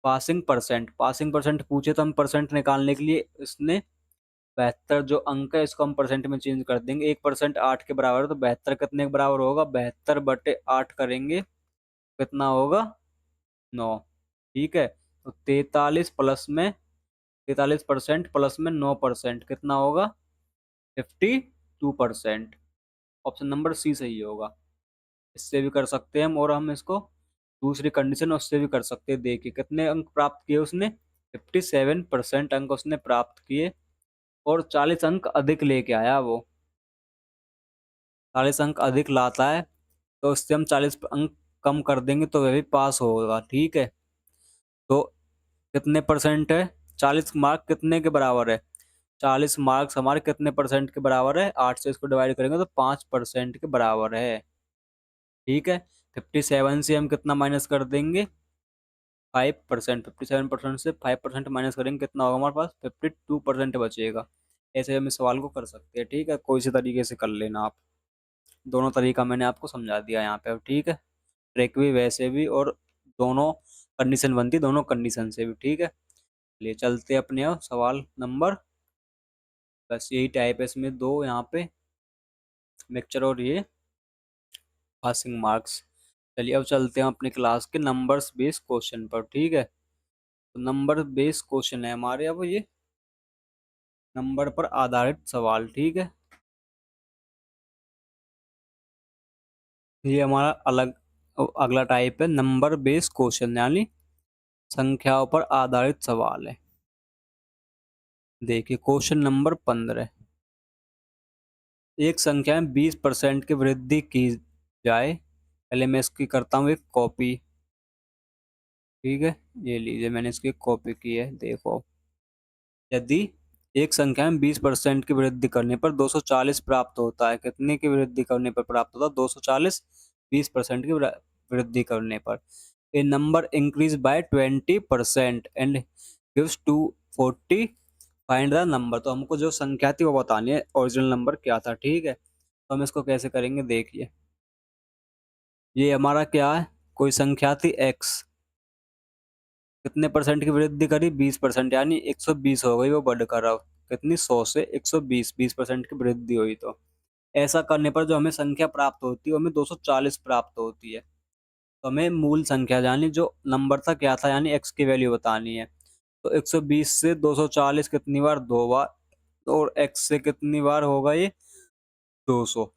पासिंग परसेंट। पासिंग परसेंट पूछे तो हम परसेंट निकालने के लिए इसने 72 जो अंक है इसको हम परसेंट में चेंज कर देंगे। 1% 8 के बराबर है, तो 72 कितने के बराबर होगा, 72/8 करेंगे, कितना होगा 9। ठीक है। तो 43% प्लस में 9% कितना होगा, 52%। ऑप्शन नंबर सी सही होगा। इससे भी कर सकते हैं हम, और हम इसको दूसरी कंडीशन उससे भी कर सकते हैं। देखिए कितने अंक प्राप्त किए उसने, 57% अंक उसने प्राप्त किए, और 40 अंक अधिक लेके आया वो, 40 अंक अधिक लाता है, तो उससे हम 40 अंक कम कर देंगे तो वह भी पास होगा। ठीक है। तो कितने परसेंट है, 40 मार्क कितने के बराबर है, 40 मार्क्स हमारे कितने परसेंट के बराबर है, 8 से इसको डिवाइड करेंगे तो 5% के बराबर है। ठीक है। 57 से हम कितना माइनस कर देंगे, 5%। 57% से 5% माइनस करेंगे, कितना होगा हमारे पास, 52% बचेगा। ऐसे हम इस सवाल को कर सकते हैं। ठीक है, कोई से तरीके से कर लेना आप, दोनों तरीका मैंने आपको समझा दिया यहाँ पे। ठीक है, ट्रिक भी वैसे भी, और दोनों कंडीशन बनती, दोनों कंडीशन से भी। ठीक है, ले चलते अपने अब सवाल नंबर, बस यही टाइप है इसमें दो यहाँ पे, मिक्सचर और ये पासिंग मार्क्स। चलिए अब चलते हैं अपनी क्लास के नंबर्स बेस्ड क्वेश्चन पर। ठीक है, तो नंबर बेस्ड क्वेश्चन है हमारे अब ये, नंबर पर आधारित सवाल। ठीक है, ये हमारा अलग अगला टाइप है, नंबर बेस्ड क्वेश्चन, यानी संख्याओं पर आधारित सवाल है। देखिए क्वेश्चन नंबर 15, एक संख्या में 20% की वृद्धि की जाए। पहले मैं इसकी करता हूँ एक कॉपी। ठीक है, ये लीजिए मैंने इसकी कॉपी की है, देखो। यदि एक संख्या में 20% की वृद्धि करने पर 240 प्राप्त होता है, कितने की वृद्धि करने पर प्राप्त होता है, 240, 20% की वृद्धि करने पर। A number increase by 20% and gives 240, find the number. तो हमको जो संख्या थी वो बतानी है, ओरिजिनल नंबर क्या था। ठीक है, तो हम इसको कैसे करेंगे देखिए, ये हमारा क्या है, कोई संख्या थी x, कितने परसेंट की वृद्धि करी, 20%, यानी 120 हो गई वो बढ़कर। अब कितनी, 100 से 120, 20% की वृद्धि हुई। तो ऐसा करने पर जो हमें संख्या प्राप्त होती है वो हमें 240 प्राप्त होती है। तो हमें मूल संख्या यानी जो नंबर था क्या था, यानी x की वैल्यू बतानी है। तो 120 से 240 कितनी बार, 2 बार, और x से कितनी बार होगा ये, 200।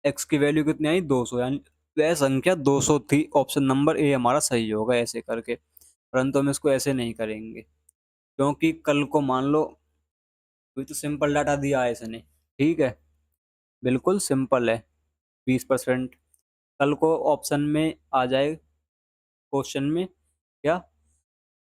x की वैल्यू कितनी आई, 200, यानी वह संख्या 200 थी। ऑप्शन नंबर ए हमारा सही होगा ऐसे करके। परंतु हम इसको ऐसे नहीं करेंगे, क्योंकि कल को मान लो, अभी तो सिंपल डाटा दिया है इसने। ठीक है, बिल्कुल सिंपल है, 20%। कल को ऑप्शन में आ जाए, क्वेश्चन में क्या,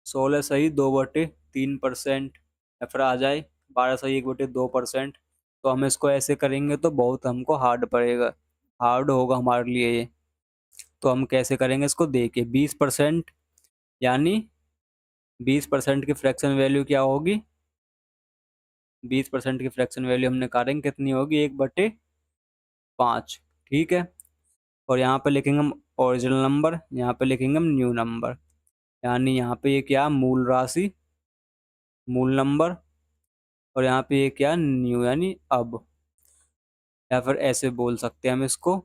16 सही 2/3%, या फिर आ जाए 12 सही 1/2%। तो हम इसको ऐसे करेंगे तो बहुत हमको हार्ड पड़ेगा, हार्ड होगा हमारे लिए ये। तो हम कैसे करेंगे इसको, देखिए 20%, यानी 20% की फ्रैक्शन वैल्यू क्या होगी, 20% की फ्रैक्शन वैल्यू हमने निकालेंगे कितनी होगी, 1/5। ठीक है। और यहाँ पे लिखेंगे हम ओरिजिनल नंबर, यहाँ पे लिखेंगे हम न्यू नंबर, यानी यहाँ पे ये क्या, मूल राशि, मूल नंबर, और यहाँ पे ये क्या, न्यू यानी अब, या फिर ऐसे बोल सकते हैं हम इसको,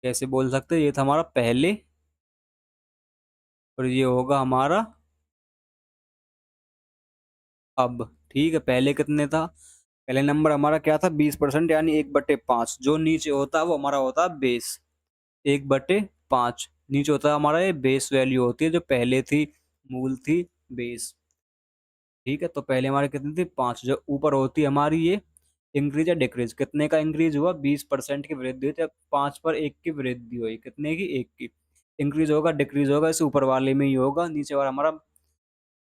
कैसे बोल सकते हैं, ये था हमारा पहले और ये होगा हमारा अब। ठीक है, पहले कितने था, पहले नंबर हमारा क्या था, 20%, यानी 1/5। जो नीचे होता है वो हमारा होता है बेस, 1/5 नीचे होता है हमारा, ये बेस वैल्यू होती है जो पहले थी, मूल थी, बेस। ठीक है, तो पहले हमारे कितनी थी, 5। जो ऊपर होती है हमारी ये इंक्रीज या डिक्रीज, कितने का इंक्रीज हुआ, 20% की वृद्धि हुई, तो 5 पर 1 की वृद्धि हुई, कितने की, 1 की। इंक्रीज होगा डिक्रीज होगा इस ऊपर वाले में ही होगा, नीचे वाला हमारा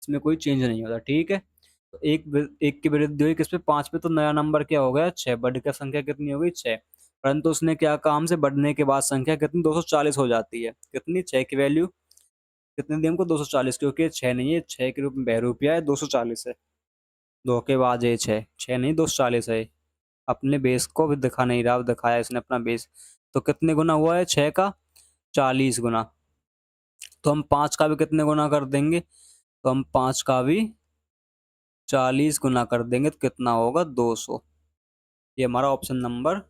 इसमें कोई चेंज नहीं होता। ठीक है, तो एक की वृद्धि हुई किस पे, 5 पे, तो नया नंबर क्या हो गया, 6। बढ़कर संख्या कितनी हो गई, 6। परंतु उसने क्या कहा हमसे, बढ़ने के बाद संख्या कितनी, 240 हो जाती है, कितनी, 6 की वैल्यू कितनी दी हमको, 240, क्योंकि ये 6 नहीं है, 6 के रूप में बहरूपिया है, 240 है, धोखेबाज है, 6 6 नहीं 240 है। अपने बेस को भी दिखा नहीं रहा, अब दिखाया इसने अपना बेस। तो कितने गुना हुआ है 6 का, 40 गुना। तो हम 5 का भी कितने गुना कर देंगे, तो हम 5 का भी 40 गुना कर देंगे, तो कितना होगा, 200। ये हमारा ऑप्शन नंबर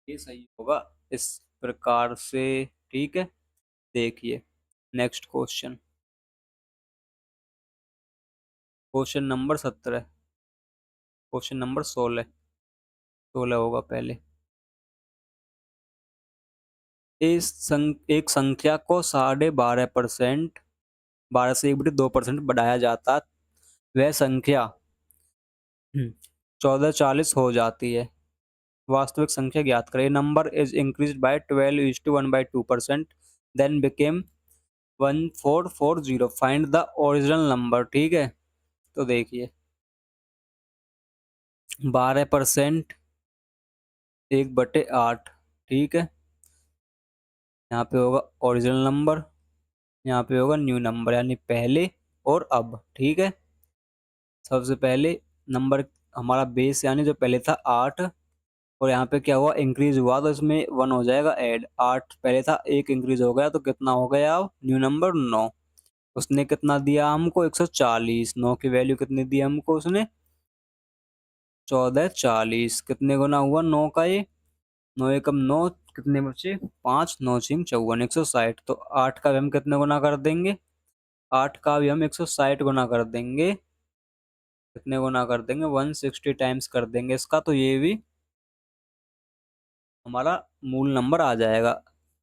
ये सही होगा इस प्रकार से। ठीक है, देखिए next question, question number 17, question number 16, 16 होगा पहले। एक संख्या को 12.5%, 12 से 1/2% बढ़ाया जाता, वह संख्या 1440 हो जाती है। वास्तविक संख्या ज्ञात करें। Number is increase by 12:1/2%, then became 1440, find the original number. ठीक है, तो देखिए 12%, 1/8। ठीक है, यहाँ पे होगा ओरिजिनल नंबर, यहाँ पे होगा न्यू नंबर, यानी पहले और अब। ठीक है, सबसे पहले नंबर हमारा बेस, यानी जो पहले था 8, और यहाँ पे क्या हुआ, इंक्रीज हुआ, तो इसमें 1 हो जाएगा ऐड। 8 पहले था, 1 इंक्रीज हो गया, तो कितना हो गया अब, न्यू नंबर 9। उसने कितना दिया हमको, 140। 9 की वैल्यू कितनी दी हमको उसने, 1440। कितने गुना हुआ 9 का ये, 9 एकम 9, कितने बचे, 5, 9 छीम 54, 160। तो 8 का भी हम कितने गुना कर देंगे, 8 का भी हम 160 गुना कर देंगे, कितने गुना कर देंगे, 160 टाइम्स कर देंगे इसका, तो ये भी हमारा मूल नंबर आ जाएगा।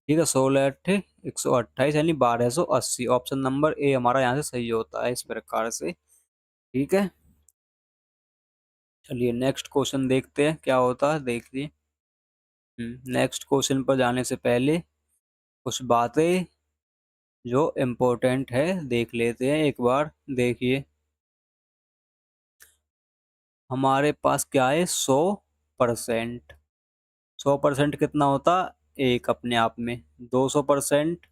ठीक है, 16 × 8 = 128, यानी 1280। ऑप्शन नंबर ए हमारा यहाँ से सही होता है इस प्रकार से। ठीक है, चलिए नेक्स्ट क्वेश्चन देखते हैं क्या होता है, देखिए। नेक्स्ट क्वेश्चन पर जाने से पहले कुछ बातें जो इम्पोर्टेंट है देख लेते हैं एक बार। देखिए हमारे पास क्या है, 100%। 100% कितना होता, एक अपने आप में। 200%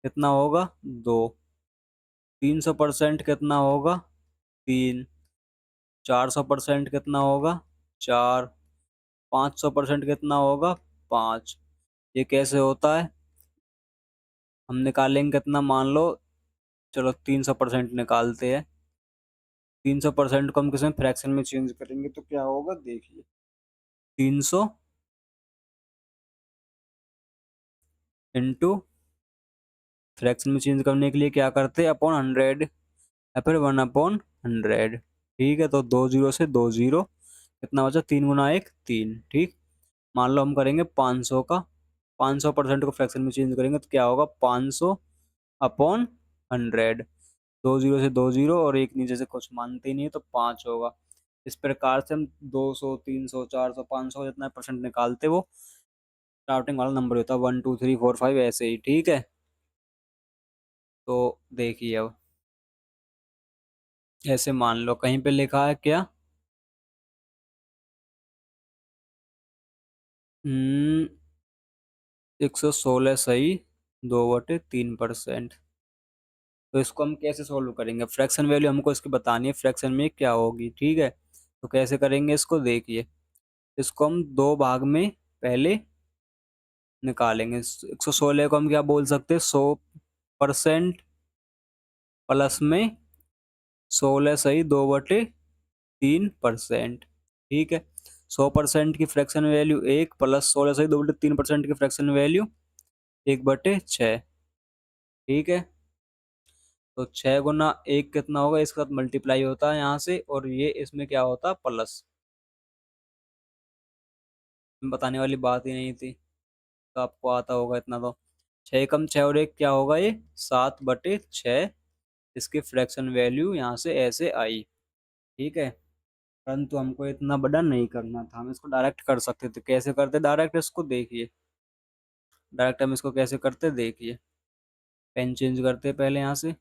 कितना होगा, 2। 300% कितना होगा, 3। 400% कितना होगा, 4। 500% कितना होगा, 5। ये कैसे होता है, हम निकालेंगे कितना, मान लो, चलो 300% निकालते हैं। 300% को हम किसी फ्रैक्शन में चेंज करेंगे तो क्या होगा, देखिए 300 इंटू, फ्रैक्शन में चेंज करने के लिए क्या करते हैं, अपॉन 100, या फिर 1/100। ठीक है, तो 2 जीरो से 2 जीरो, कितना बचा, 3 गुना 1 3। ठीक, मान लो हम करेंगे 500 का, 500% को फ्रैक्शन में चेंज करेंगे तो क्या होगा, 500/100। 2 जीरो से 2 जीरो, और एक नीचे से कुछ मानते ही नहीं है, तो 5 होगा। इस प्रकार से हम 200, 300, 400, 500 जितना परसेंट निकालते वो स्टार्टिंग वाला नंबर होता है, 1 2 3 4 5 ऐसे ही। ठीक है, तो देखिए अब ऐसे मान लो कहीं पे लिखा है क्या, हम्म, 116 सही 2/3%। तो इसको हम कैसे सोल्व करेंगे? फ्रैक्शन वैल्यू हमको इसकी बतानी है, फ्रैक्शन में क्या होगी, ठीक है। तो कैसे करेंगे इसको, देखिए। इसको हम दो भाग में पहले निकालेंगे। 116 को हम क्या बोल सकते हैं, 100% प्लस में 16 सही 2/3%, ठीक है। 100% की फ्रैक्शन वैल्यू 1 प्लस 16 सही 2/3% की फ्रैक्शन वैल्यू 1/6, ठीक है। तो 6 गुना 1 कितना होगा, इसके साथ मल्टीप्लाई होता है यहाँ से, और ये इसमें क्या होता है, प्लस। बताने वाली बात ही नहीं थी, तो आपको आता होगा इतना तो। 6 कम 6 और 1 क्या होगा, ये 7/6। इसकी फ्रैक्शन वैल्यू यहाँ से ऐसे आई, ठीक है। परंतु हमको इतना बड़ा नहीं करना था, हम इसको डायरेक्ट कर सकते थे। कैसे करते डायरेक्ट इसको, देखिए। डायरेक्ट हम इसको कैसे करते, देखिए। पेन चेंज करते पहले यहाँ से,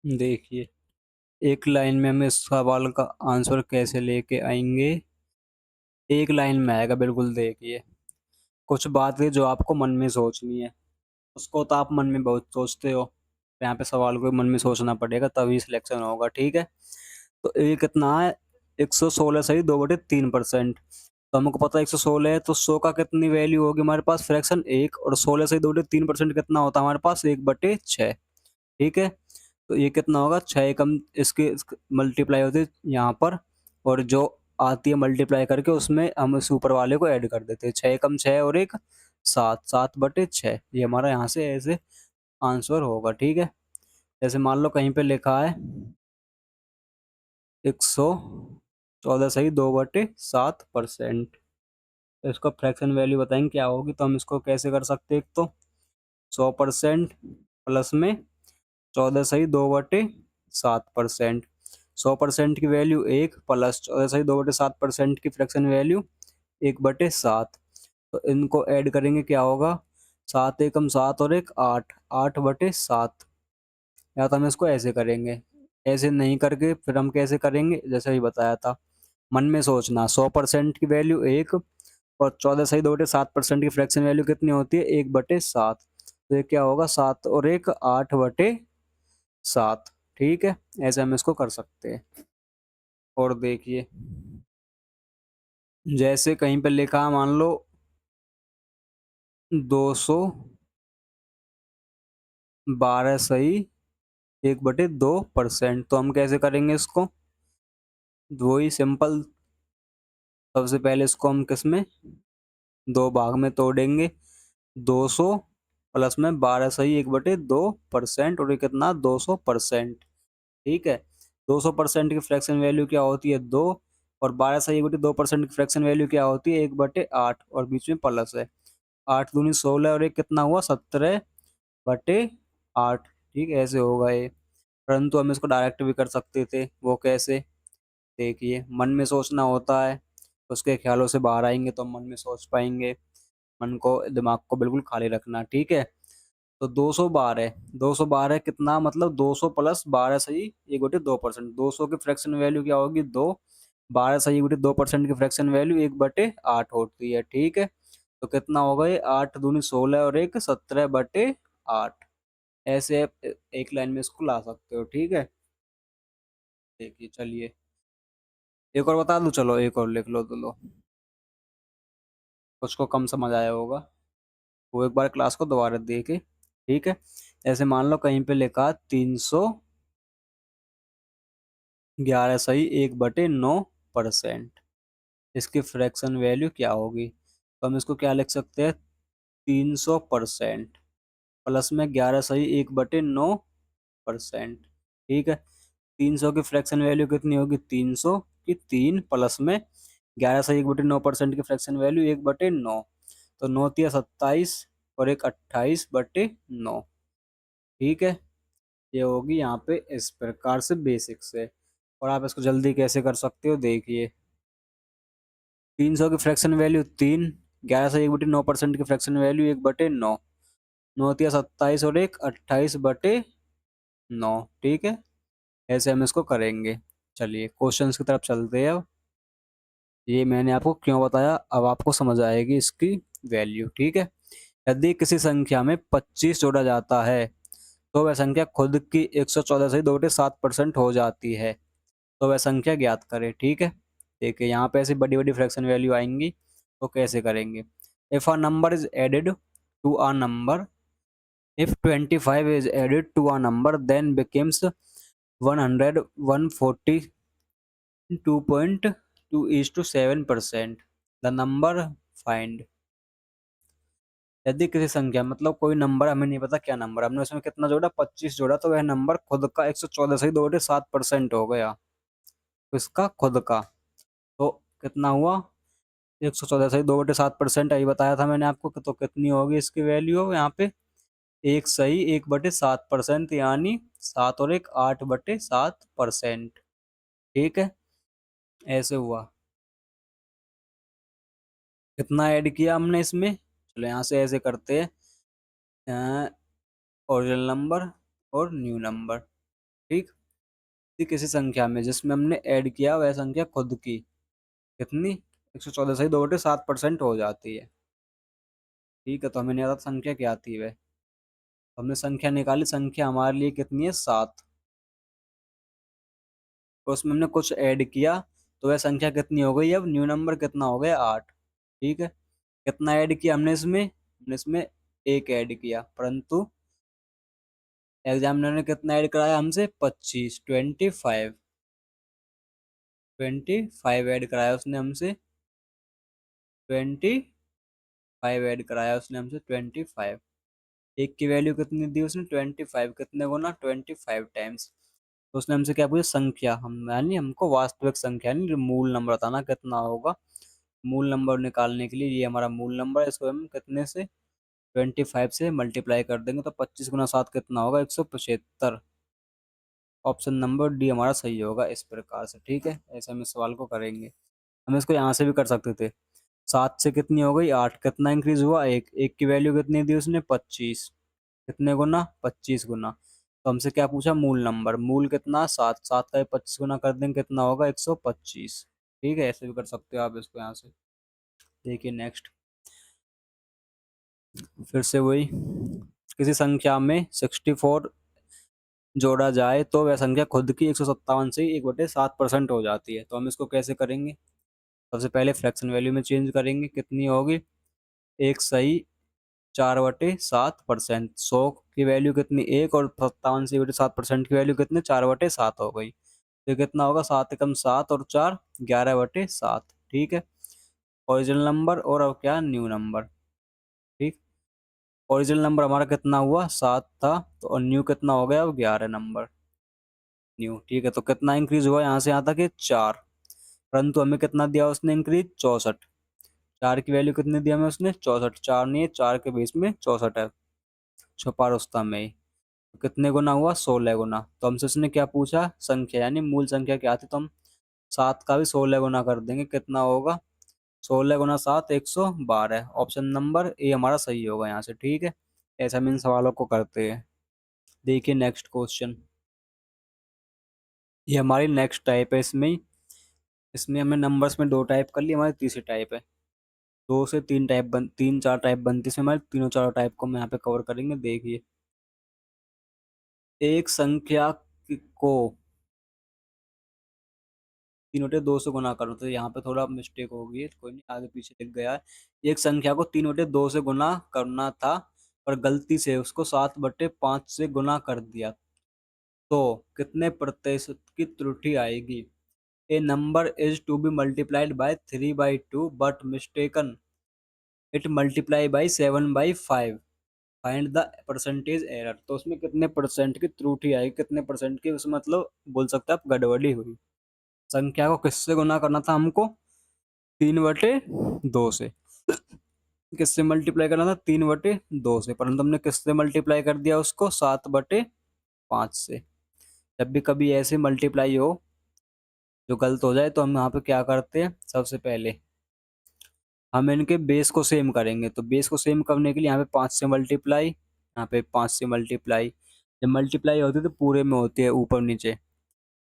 देखिए। एक लाइन में हम इस सवाल का आंसर कैसे लेके आएंगे, एक लाइन में आएगा बिल्कुल, देखिए। कुछ बात है जो आपको मन में सोचनी है, उसको तो आप मन में बहुत सोचते हो। यहाँ पे सवाल को मन में सोचना पड़ेगा, तभी सिलेक्शन होगा, ठीक है। तो ये कितना है, 116 सही 2/3%। तो हमको पता है 116 है, तो 100 का कितनी वैल्यू होगी हमारे पास, फ्रैक्शन 1, और 16 सही 2/3% कितना होता है हमारे पास, 1/6, ठीक है। तो ये कितना होगा, 6 एकम इसके मल्टीप्लाई होती है यहाँ पर, और जो आती है मल्टीप्लाई करके उसमें हम इस ऊपर वाले को ऐड कर देते हैं। 6 कम 6 और 1 7, 7/6, ये हमारा यहाँ से ऐसे आंसर होगा, ठीक है। जैसे मान लो कहीं पे लिखा है 114 सही 2/7%। तो इसको फ्रैक्शन वैल्यू बताएंगे क्या होगी, तो हम इसको कैसे कर सकते हैं, एक तो 100% प्लस में 14 सही 2/7%। 100% की वैल्यू 1 प्लस 14 सही 2/7% की फ्रैक्शन वैल्यू 1/7। तो इनको ऐड करेंगे क्या होगा, 7 एकम 7 और 1 8, 8/7। या तो हम इसको ऐसे करेंगे, ऐसे नहीं करके फिर हम कैसे करेंगे, जैसे ही बताया था, मन में सोचना। 100% की वैल्यू 1 और 14 सही 2/7% की फ्रैक्शन वैल्यू कितनी होती है, 1/7। तो ये क्या होगा, 7 और 1 8/7, ठीक है। ऐसे हम इसको कर सकते हैं। और देखिए, जैसे कहीं पे लिखा है, मान लो 212 सही 1/2%। तो हम कैसे करेंगे इसको, वही सिंपल। सबसे पहले इसको हम किस में, दो भाग में तोड़ेंगे। 200 प्लस में 12 सही 1/2%, और ये कितना, 200%, ठीक है। 200% की फ्रैक्शन वैल्यू क्या होती है, 2, और 12 सही 1/2% की फ्रैक्शन वैल्यू क्या होती है, 1/8, और बीच में प्लस है। 8 दूनी 16, और एक कितना हुआ, 17/8, ठीक है। ऐसे होगा ये। परंतु हम इसको डायरेक्ट भी कर सकते थे, वो कैसे, देखिए। मन में सोचना होता है, उसके ख्यालों से बाहर आएंगे तो हम मन में सोच पाएंगे। मन को, दिमाग को बिल्कुल खाली रखना, ठीक है। तो 212, 212 कितना, मतलब 200 प्लस 12 सही 1/2%। 200 की फ्रैक्शन वैल्यू क्या होगी, 2, 12 सही 1/2% की फ्रैक्शन वैल्यू 1/8 होती है, ठीक है। तो कितना होगा ये, 8 दूनी 16 और एक 17/8। ऐसे आप एक लाइन में इसको ला सकते हो, ठीक है। देखिए, चलिए एक और बता दूं, चलो एक और लिख लो तो लो। कुछ को कम समझ आया होगा, वो एक बार क्लास को दोबारा देखे, ठीक है। ऐसे मान लो कहीं पे लिखा 311 सही 1/9%। इसकी फ्रैक्शन वैल्यू क्या होगी, तो हम इसको क्या लिख सकते हैं, 300% प्लस में 11 सही 1/9%, ठीक है। 300 की फ्रैक्शन वैल्यू कितनी होगी, 300 की 3 प्लस में 11 सही 1/9% की फ्रैक्शन वैल्यू 1/9। तो 9 तिया 27, और एक 28/9, ठीक है। ये होगी यहाँ पे इस प्रकार से बेसिक से। और आप इसको जल्दी कैसे कर सकते हो, देखिए। 300 की फ्रैक्शन वैल्यू 3, 11 से 1/9% की फ्रैक्शन वैल्यू 1/9, 9 तिया 27 और एक 28/9, ठीक है। ऐसे हम इसको करेंगे। चलिए क्वेश्चंस की तरफ चलते हैं अब। ये मैंने आपको क्यों बताया, अब आपको समझ आएगी इसकी वैल्यू, ठीक है। यदि किसी संख्या में 25 जोड़ा जाता है तो वह संख्या खुद की 114 से 2.7% हो जाती है, तो वह संख्या ज्ञात करें, ठीक है। देखिए यहाँ पे ऐसी बड़ी बड़ी फ्रैक्शन वैल्यू आएंगी, तो कैसे करेंगे। If a number is added to a number, if 25 is added to a number then becomes 100 142.2 is to 7%, the number find। यदि किसी संख्या मतलब कोई नंबर, हमें नहीं पता क्या नंबर, हमने उसमें कितना जोड़ा, 25 जोड़ा, तो वह नंबर खुद का 114 से 2.7% हो गया। तो इसका खुद का तो कितना हुआ, 114 से 2.7%, यही बताया था मैंने आपको। तो कितनी होगी इसकी वैल्यू यहाँ पे, एक सही 1/7%, यानी 7 और 1 8/7%, ठीक है। ऐसे हुआ, कितना ऐड किया हमने इसमें, चलो यहाँ से ऐसे करते हैं, ओरिजिनल नंबर और न्यू नंबर, ठीक। किसी संख्या में जिसमें हमने ऐड किया वह संख्या खुद की कितनी, 114 से 2.7% हो जाती है, ठीक है। तो हमें नहीं पता संख्या क्या थी वह, तो हमने संख्या निकाली, संख्या हमारे लिए कितनी है, 7। तो उसमें हमने कुछ ऐड किया, तो वह संख्या कितनी हो गई, अब न्यू नंबर कितना हो गया, 8, ठीक है। कितना ऐड किया हमने इसमें एक ऐड किया, परंतु एग्जामिनर ने कितना ऐड कराया हमसे, 25, 25 ऐड कराया उसने हमसे, 25 एक की वैल्यू कितनी दी उसने, 25, कितने गुना, 25 टाइम्स। तो उसने हमसे क्या पूछा, संख्या, हम यानी हमको वास्तविक संख्या यानी मूल नंबर बताना कितना होगा। मूल नंबर निकालने के लिए ये हमारा मूल नंबर है, इसको हम कितने से, 25 से मल्टीप्लाई कर देंगे, तो 25 गुना 7 कितना होगा, 175। ऑप्शन नंबर डी हमारा सही होगा, इस प्रकार से, ठीक है। ऐसे हम इस सवाल को करेंगे। हम इसको यहाँ से भी कर सकते थे, 7 से कितनी हो गई, 8, कितना इंक्रीज हुआ, एक, एक की वैल्यू कितनी दी उसने, 25, कितने गुना, 25 गुना। तो हमसे क्या पूछा, मूल नंबर, मूल कितना, 7, 7 का 25 गुना कर देंगे कितना होगा, 125, ठीक है। ऐसे भी कर सकते हो आप इसको यहाँ से। देखिए नेक्स्ट, फिर से वही, किसी संख्या में 64 जोड़ा जाए तो वह संख्या खुद की 157 से 1/7% हो जाती है, तो हम इसको कैसे करेंगे। सबसे पहले फ्रैक्शन वैल्यू में चेंज करेंगे, कितनी होगी, एक सही 4/7%, 100 की वैल्यू कितनी, एक, और 57 से 7% की वैल्यू कितनी, 4/7 हो गई। तो कितना होगा, 7 एकम 7 और 4, 11/7, ठीक है। ओरिजिनल नंबर और अब क्या, न्यू नंबर, ठीक। ओरिजिनल नंबर हमारा कितना हुआ, 7 था, तो और न्यू कितना हो गया, अब 11 नंबर न्यू, ठीक है। तो कितना इंक्रीज हुआ यहाँ से यहाँ तक, 4, परंतु हमें कितना दिया उसने इंक्रीज, 64। 4 की वैल्यू कितनी दी हमें उसने, 64, 4 नहीं है, 4 के बीच में 64 है, छुपा रुस्तम में ही। तो कितने गुना हुआ, 16 गुना। तो हमसे उसने क्या पूछा, संख्या यानी मूल संख्या क्या थी, तो हम 7 का भी 16 गुना कर देंगे, कितना होगा, 16 गुना 7, 112। ऑप्शन नंबर ए हमारा सही होगा यहाँ से, ठीक है। ऐसा हम इन सवालों को करते हैं। देखिए नेक्स्ट क्वेश्चन, ये हमारी नेक्स्ट टाइप है, इसमें हमने नंबर्स में 2 टाइप कर ली, हमारी तीसरी टाइप है। 2 से 3 टाइप 3 4 टाइप बनती है, इसमें हमारे तीनों चारों टाइप को हम यहाँ पे कवर करेंगे। देखिए, एक संख्या को 3/2 से गुना करो, तो यहाँ पे थोड़ा मिस्टेक हो गई है, कोई नहीं, आगे पीछे लिख गया है। एक संख्या को 3/2 से गुना करना था, पर गलती से उसको 7/5 से गुना कर दिया, तो कितने प्रतिशत की त्रुटि आएगी। A number is to be multiplied by 3/2 but mistaken it multiply by 7/5, find the percentage error. तो उसमें कितने परसेंट की त्रुटि आई, कितने परसेंट की, उसमें मतलब बोल सकते हैं आप गड़बड़ी हुई। संख्या को किससे गुना करना था हमको, 3/2 से। किससे मल्टीप्लाई करना था, 3/2 से, परंतु हमने किससे मल्टीप्लाई कर दिया उसको, 7/5 से। जब भी कभी ऐसे मल्टीप्लाई हो जो गलत हो जाए, तो हम यहाँ पे क्या करते हैं, सबसे पहले हम इनके बेस को सेम करेंगे। तो बेस को सेम करने के लिए यहाँ पे 5 से मल्टीप्लाई, यहाँ पे 5 से मल्टीप्लाई। जब मल्टीप्लाई होती है तो पूरे में होती है, ऊपर नीचे।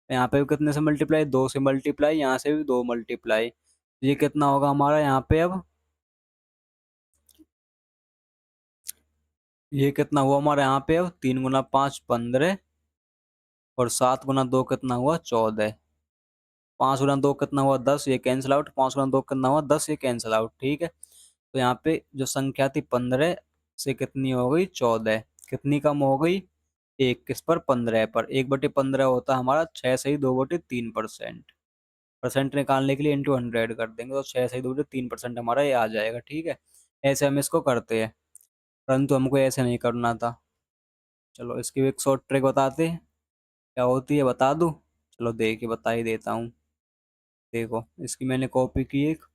यहाँ पे भी कितने से मल्टीप्लाई, 2 से मल्टीप्लाई, यहाँ से भी 2 मल्टीप्लाई। ये कितना होगा हमारा यहाँ पे अब, ये कितना हुआ हमारा यहाँ पे अब, 3 × 5 = 15, और 7 × 2 कितना हुआ, 14। 5 × 2 कितना हुआ, 10, ये कैंसिल आउट। 5 × 2 कितना हुआ, 10, ये कैंसिल आउट। ठीक है, तो यहाँ पे जो संख्या थी 15 से कितनी हो गई, 14। कितनी कम हो गई, एक किस पर, 15 पर। 1/15 होता है हमारा 6 सही 2/3%। परसेंट निकालने के लिए इंटू 100 कर देंगे, तो 6 सही 2/3% हमारा ये आ जाएगा। ठीक है, ऐसे हम इसको करते हैं, परंतु हमको ऐसे नहीं करना था। चलो इसकी भी एक शॉर्ट ट्रिक बताते हैं, क्या होती है बता दूं। चलो देखिए, बता ही देता हूँ। देखो, इसकी मैंने कॉपी की एक,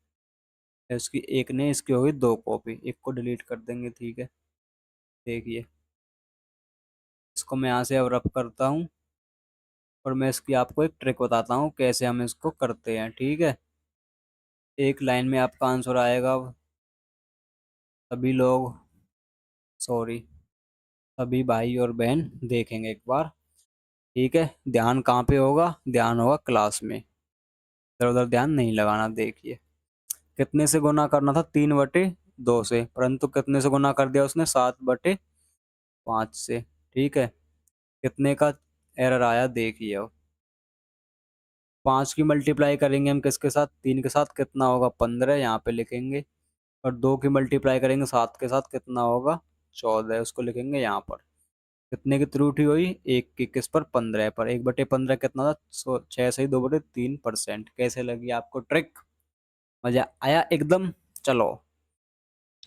इसकी एक ने, इसकी होगी 2 कॉपी, एक को डिलीट कर देंगे। ठीक है, देखिए इसको मैं यहाँ से अब रब करता हूँ, और मैं इसकी आपको एक ट्रिक बताता हूँ कैसे हम इसको करते हैं। ठीक है, एक लाइन में आपका आंसर आएगा। सभी लोग, सॉरी, सभी भाई और बहन देखेंगे एक बार। ठीक है, ध्यान कहाँ पे होगा, ध्यान होगा क्लास में, इधर उधर ध्यान नहीं लगाना। देखिए, कितने से गुना करना था, 3/2 से, परंतु कितने से गुना कर दिया उसने, 7/5 से। ठीक है, कितने का एरर आया देखिए अब। 5 की मल्टीप्लाई करेंगे हम किसके साथ, 3 के साथ, कितना होगा, 15, यहाँ पे लिखेंगे। और 2 की मल्टीप्लाई करेंगे 7 के साथ, कितना होगा, 14, उसको लिखेंगे यहाँ पर। कितने की त्रुटि हुई, एक की किस पर, 15 पर। 1/15 कितना था, 6 सही 2/3%। कैसे लगी आपको ट्रिक, मजा आया एकदम। चलो,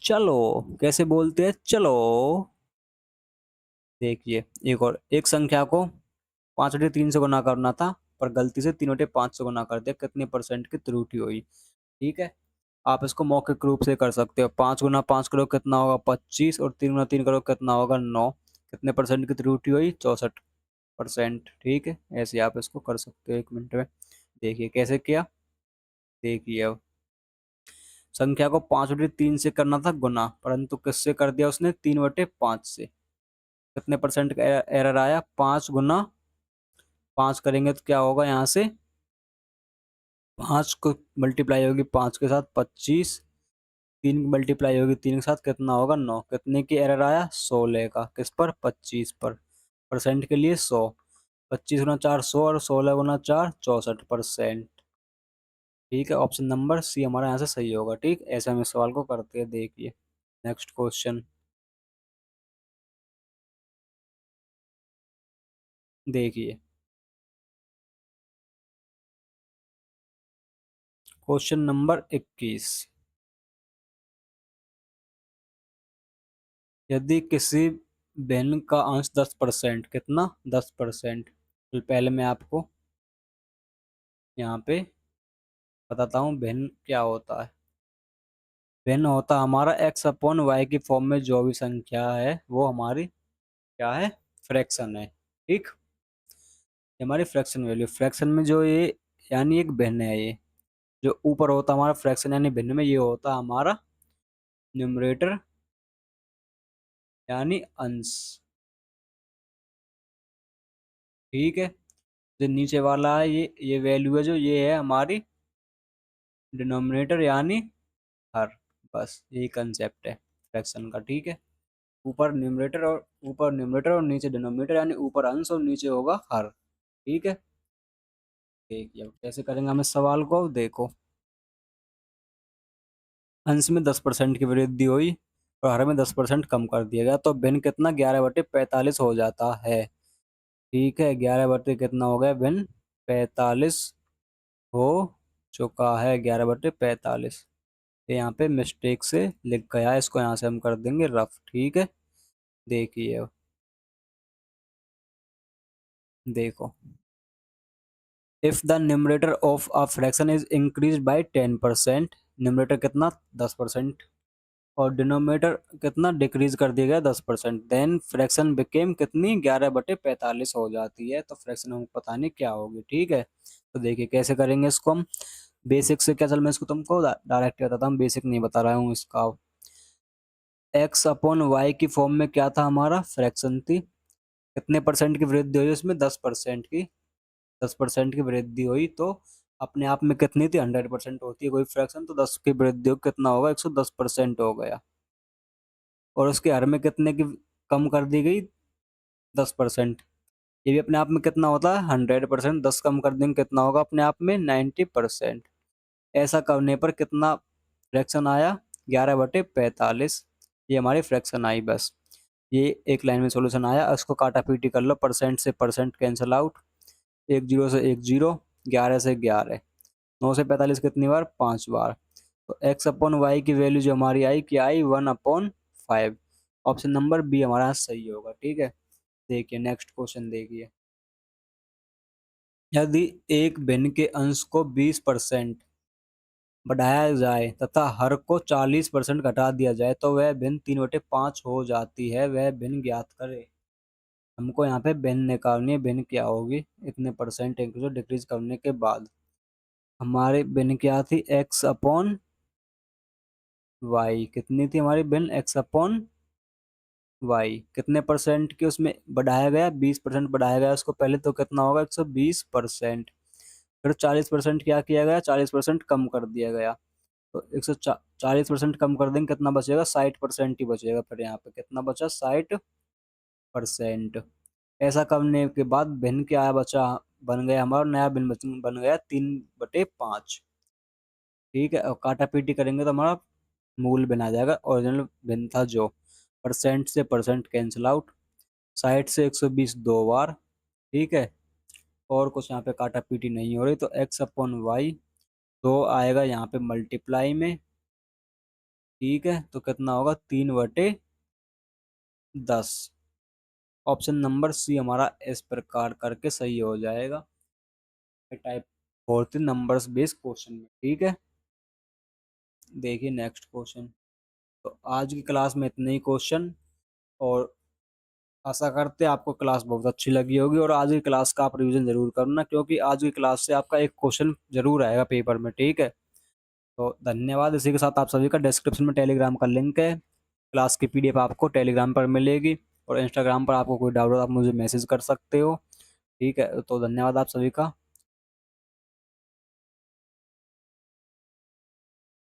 चलो, कैसे बोलते हैं, चलो। देखिए, एक और, एक संख्या को 5/3 से गुना करना था, पर गलती से 3/5 से गुना कर दिया, कितने परसेंट की त्रुटि हुई। ठीक है, आप इसको मौखिक रूप से कर सकते हो। 5 × 5 करो कितना होगा, 25, और 3 × 3 करो कितना होगा, 9। कितने परसेंट की त्रुटि हुई, 64%। ठीक है, ऐसे आप इसको कर सकते हो 1 मिनट में। देखिए कैसे किया, देखिए अब, संख्या को 5/3 से करना था गुना, परंतु किससे कर दिया उसने, 3/5 से। कितने परसेंट का एरर आया, 5 × 5 करेंगे तो क्या होगा, यहाँ से 5 को मल्टीप्लाई होगी 5 के साथ, 25। 3 की मल्टीप्लाई होगी 3 के साथ, कितना होगा, 9। कितने की एरर आया, 16 का, किस पर, 25 पर। परसेंट के लिए 100, 25 × 4 100, और 16 × 4 64%। ठीक है, ऑप्शन नंबर सी हमारा यहाँ से सही होगा। ठीक, ऐसे हम इस सवाल को करते हैं। देखिए नेक्स्ट क्वेश्चन, देखिए क्वेश्चन नंबर 21। यदि किसी भिन्न का अंश 10%, कितना, 10%। तो पहले मैं आपको यहाँ पे बताता हूँ भिन्न क्या होता है। भिन्न होता हमारा x/y की फॉर्म में जो भी संख्या है वो हमारी क्या है, फ्रैक्शन है। ठीक, ये हमारी फ्रैक्शन वैल्यू, फ्रैक्शन में जो ये, यानी एक भिन्न है ये। जो ऊपर होता हमारा फ्रैक्शन यानी भिन्न में, ये होता हमारा न्यूमरेटर यानी अंश। ठीक है, जो नीचे वाला है ये वैल्यू है, जो ये है हमारी डिनोमिनेटर यानी हर। बस यही कंसेप्ट है फ्रैक्शन का। ठीक है, ऊपर न्यूमरेटर और नीचे डिनोमिनेटर, यानी ऊपर अंश और नीचे होगा हर। ठीक है, देखिए अब कैसे करेंगे हम इस सवाल को, देखो अंश में 10% की वृद्धि हुई, और हर में 10% कम कर दिया गया, तो भिन्न कितना, 11/45 हो जाता है। ठीक है, 11 कितना हो गया, भिन्न 45 हो चुका है, 11/45। ये यहाँ पे मिस्टेक से लिख गया है, इसको यहाँ से हम कर देंगे रफ। ठीक है, देखिए अब, देखो, if the numerator of a fraction is increase bye 10%, numerator कितना, 10%, और डिनोमिनेटर कितना डिक्रीज कर दिया गया, 10%, देन फ्रैक्शन बिकेम कितनी, 11/45 हो जाती है। तो फ्रैक्शन हमको पता नहीं क्या होगी। ठीक है, तो देखिए कैसे करेंगे इसको हम, बेसिक से क्या, चल मैं इसको तुमको डायरेक्ट बताता हूँ, बेसिक नहीं बता रहा हूँ इसका। x/y की फॉर्म में क्या था हमारा, फ्रैक्शन थी। कितने परसेंट की वृद्धि हुई उसमें, 10% की, 10% की वृद्धि हुई, तो अपने आप में कितनी थी, 100% होती है कोई फ्रैक्शन, तो 10 की वृद्धि हो कितना होगा, 110% हो गया। और उसके हर में कितने की कम कर दी गई, 10%। ये भी अपने आप में कितना होता है, 100%। 10 कम कर देंगे कितना होगा अपने आप में, 90%। ऐसा करने पर कितना फ्रैक्शन आया, 11/45। ये हमारी फ्रैक्शन आई बस। ये एक लाइन में सॉल्यूशन आया। इसको काटा पीटी कर लो, परसेंट से परसेंट कैंसिल आउट, एक जीरो से एक जीरो, 11 से 11, 9 से 45 कितनी बार, 5 बार। तो एक्स अपॉन वाई की वैल्यू जो हमारी आई, क्या आई, 1/5। ऑप्शन नंबर बी हमारा सही होगा। ठीक है, देखिए नेक्स्ट क्वेश्चन देखिए। यदि एक भिन्न के अंश को 20% बढ़ाया जाए तथा हर को 40% घटा दिया जाए तो वह भिन्न 3/5 हो जाती है, वह भिन्न ज्ञात करे। हमको यहाँ पे भिन्न निकालनी है। भिन्न क्या होगी, इतने परसेंट इंक्रीज डिक्रीज करने के बाद हमारी भिन्न क्या थी, एक्स अपॉन वाई। कितनी थी हमारी भिन्न, एक्स अपॉन वाई। कितने परसेंट की उसमें बढ़ाया गया, 20% बढ़ाया गया उसको पहले, तो कितना होगा, 120%। फिर 40% क्या किया गया, 40% कम कर दिया गया। तो 140% कम कर देंगे, कितना बचेगा, 60% ही बचेगा। फिर यहाँ पे कितना बचा, 60%। ऐसा करने के बाद भिन्न क्या बचा, बन गया हमारा नया भिन्न, बन गया 3/5। ठीक है, और काटा पीटी करेंगे तो हमारा मूल भिन्न आ जाएगा, ओरिजिनल भिन्न था जो। परसेंट से परसेंट कैंसिल आउट, 60 से 120 दो बार। ठीक है, और कुछ यहाँ पे काटा पीटी नहीं हो रही, तो एक्स अपॉन वाई तो आएगा यहाँ पे मल्टीप्लाई में। ठीक है, तो कितना होगा, 3/10। ऑप्शन नंबर सी हमारा इस प्रकार करके सही हो जाएगा टाइप 4 नंबर्स बेस्ड क्वेश्चन में। ठीक है, देखिए नेक्स्ट क्वेश्चन। तो आज की क्लास में इतने ही क्वेश्चन, और आशा करते हैं आपको क्लास बहुत अच्छी लगी होगी। और आज की क्लास का आप रिवीजन जरूर करना, क्योंकि आज की क्लास से आपका एक क्वेश्चन जरूर आएगा पेपर में। ठीक है, तो धन्यवाद। इसी के साथ आप सभी का डिस्क्रिप्शन में टेलीग्राम का लिंक है, क्लास की पीडीएफ आपको टेलीग्राम पर मिलेगी। और इंस्टाग्राम पर आपको कोई डाउट हो आप मुझे मैसेज कर सकते हो। ठीक है, तो धन्यवाद आप सभी का।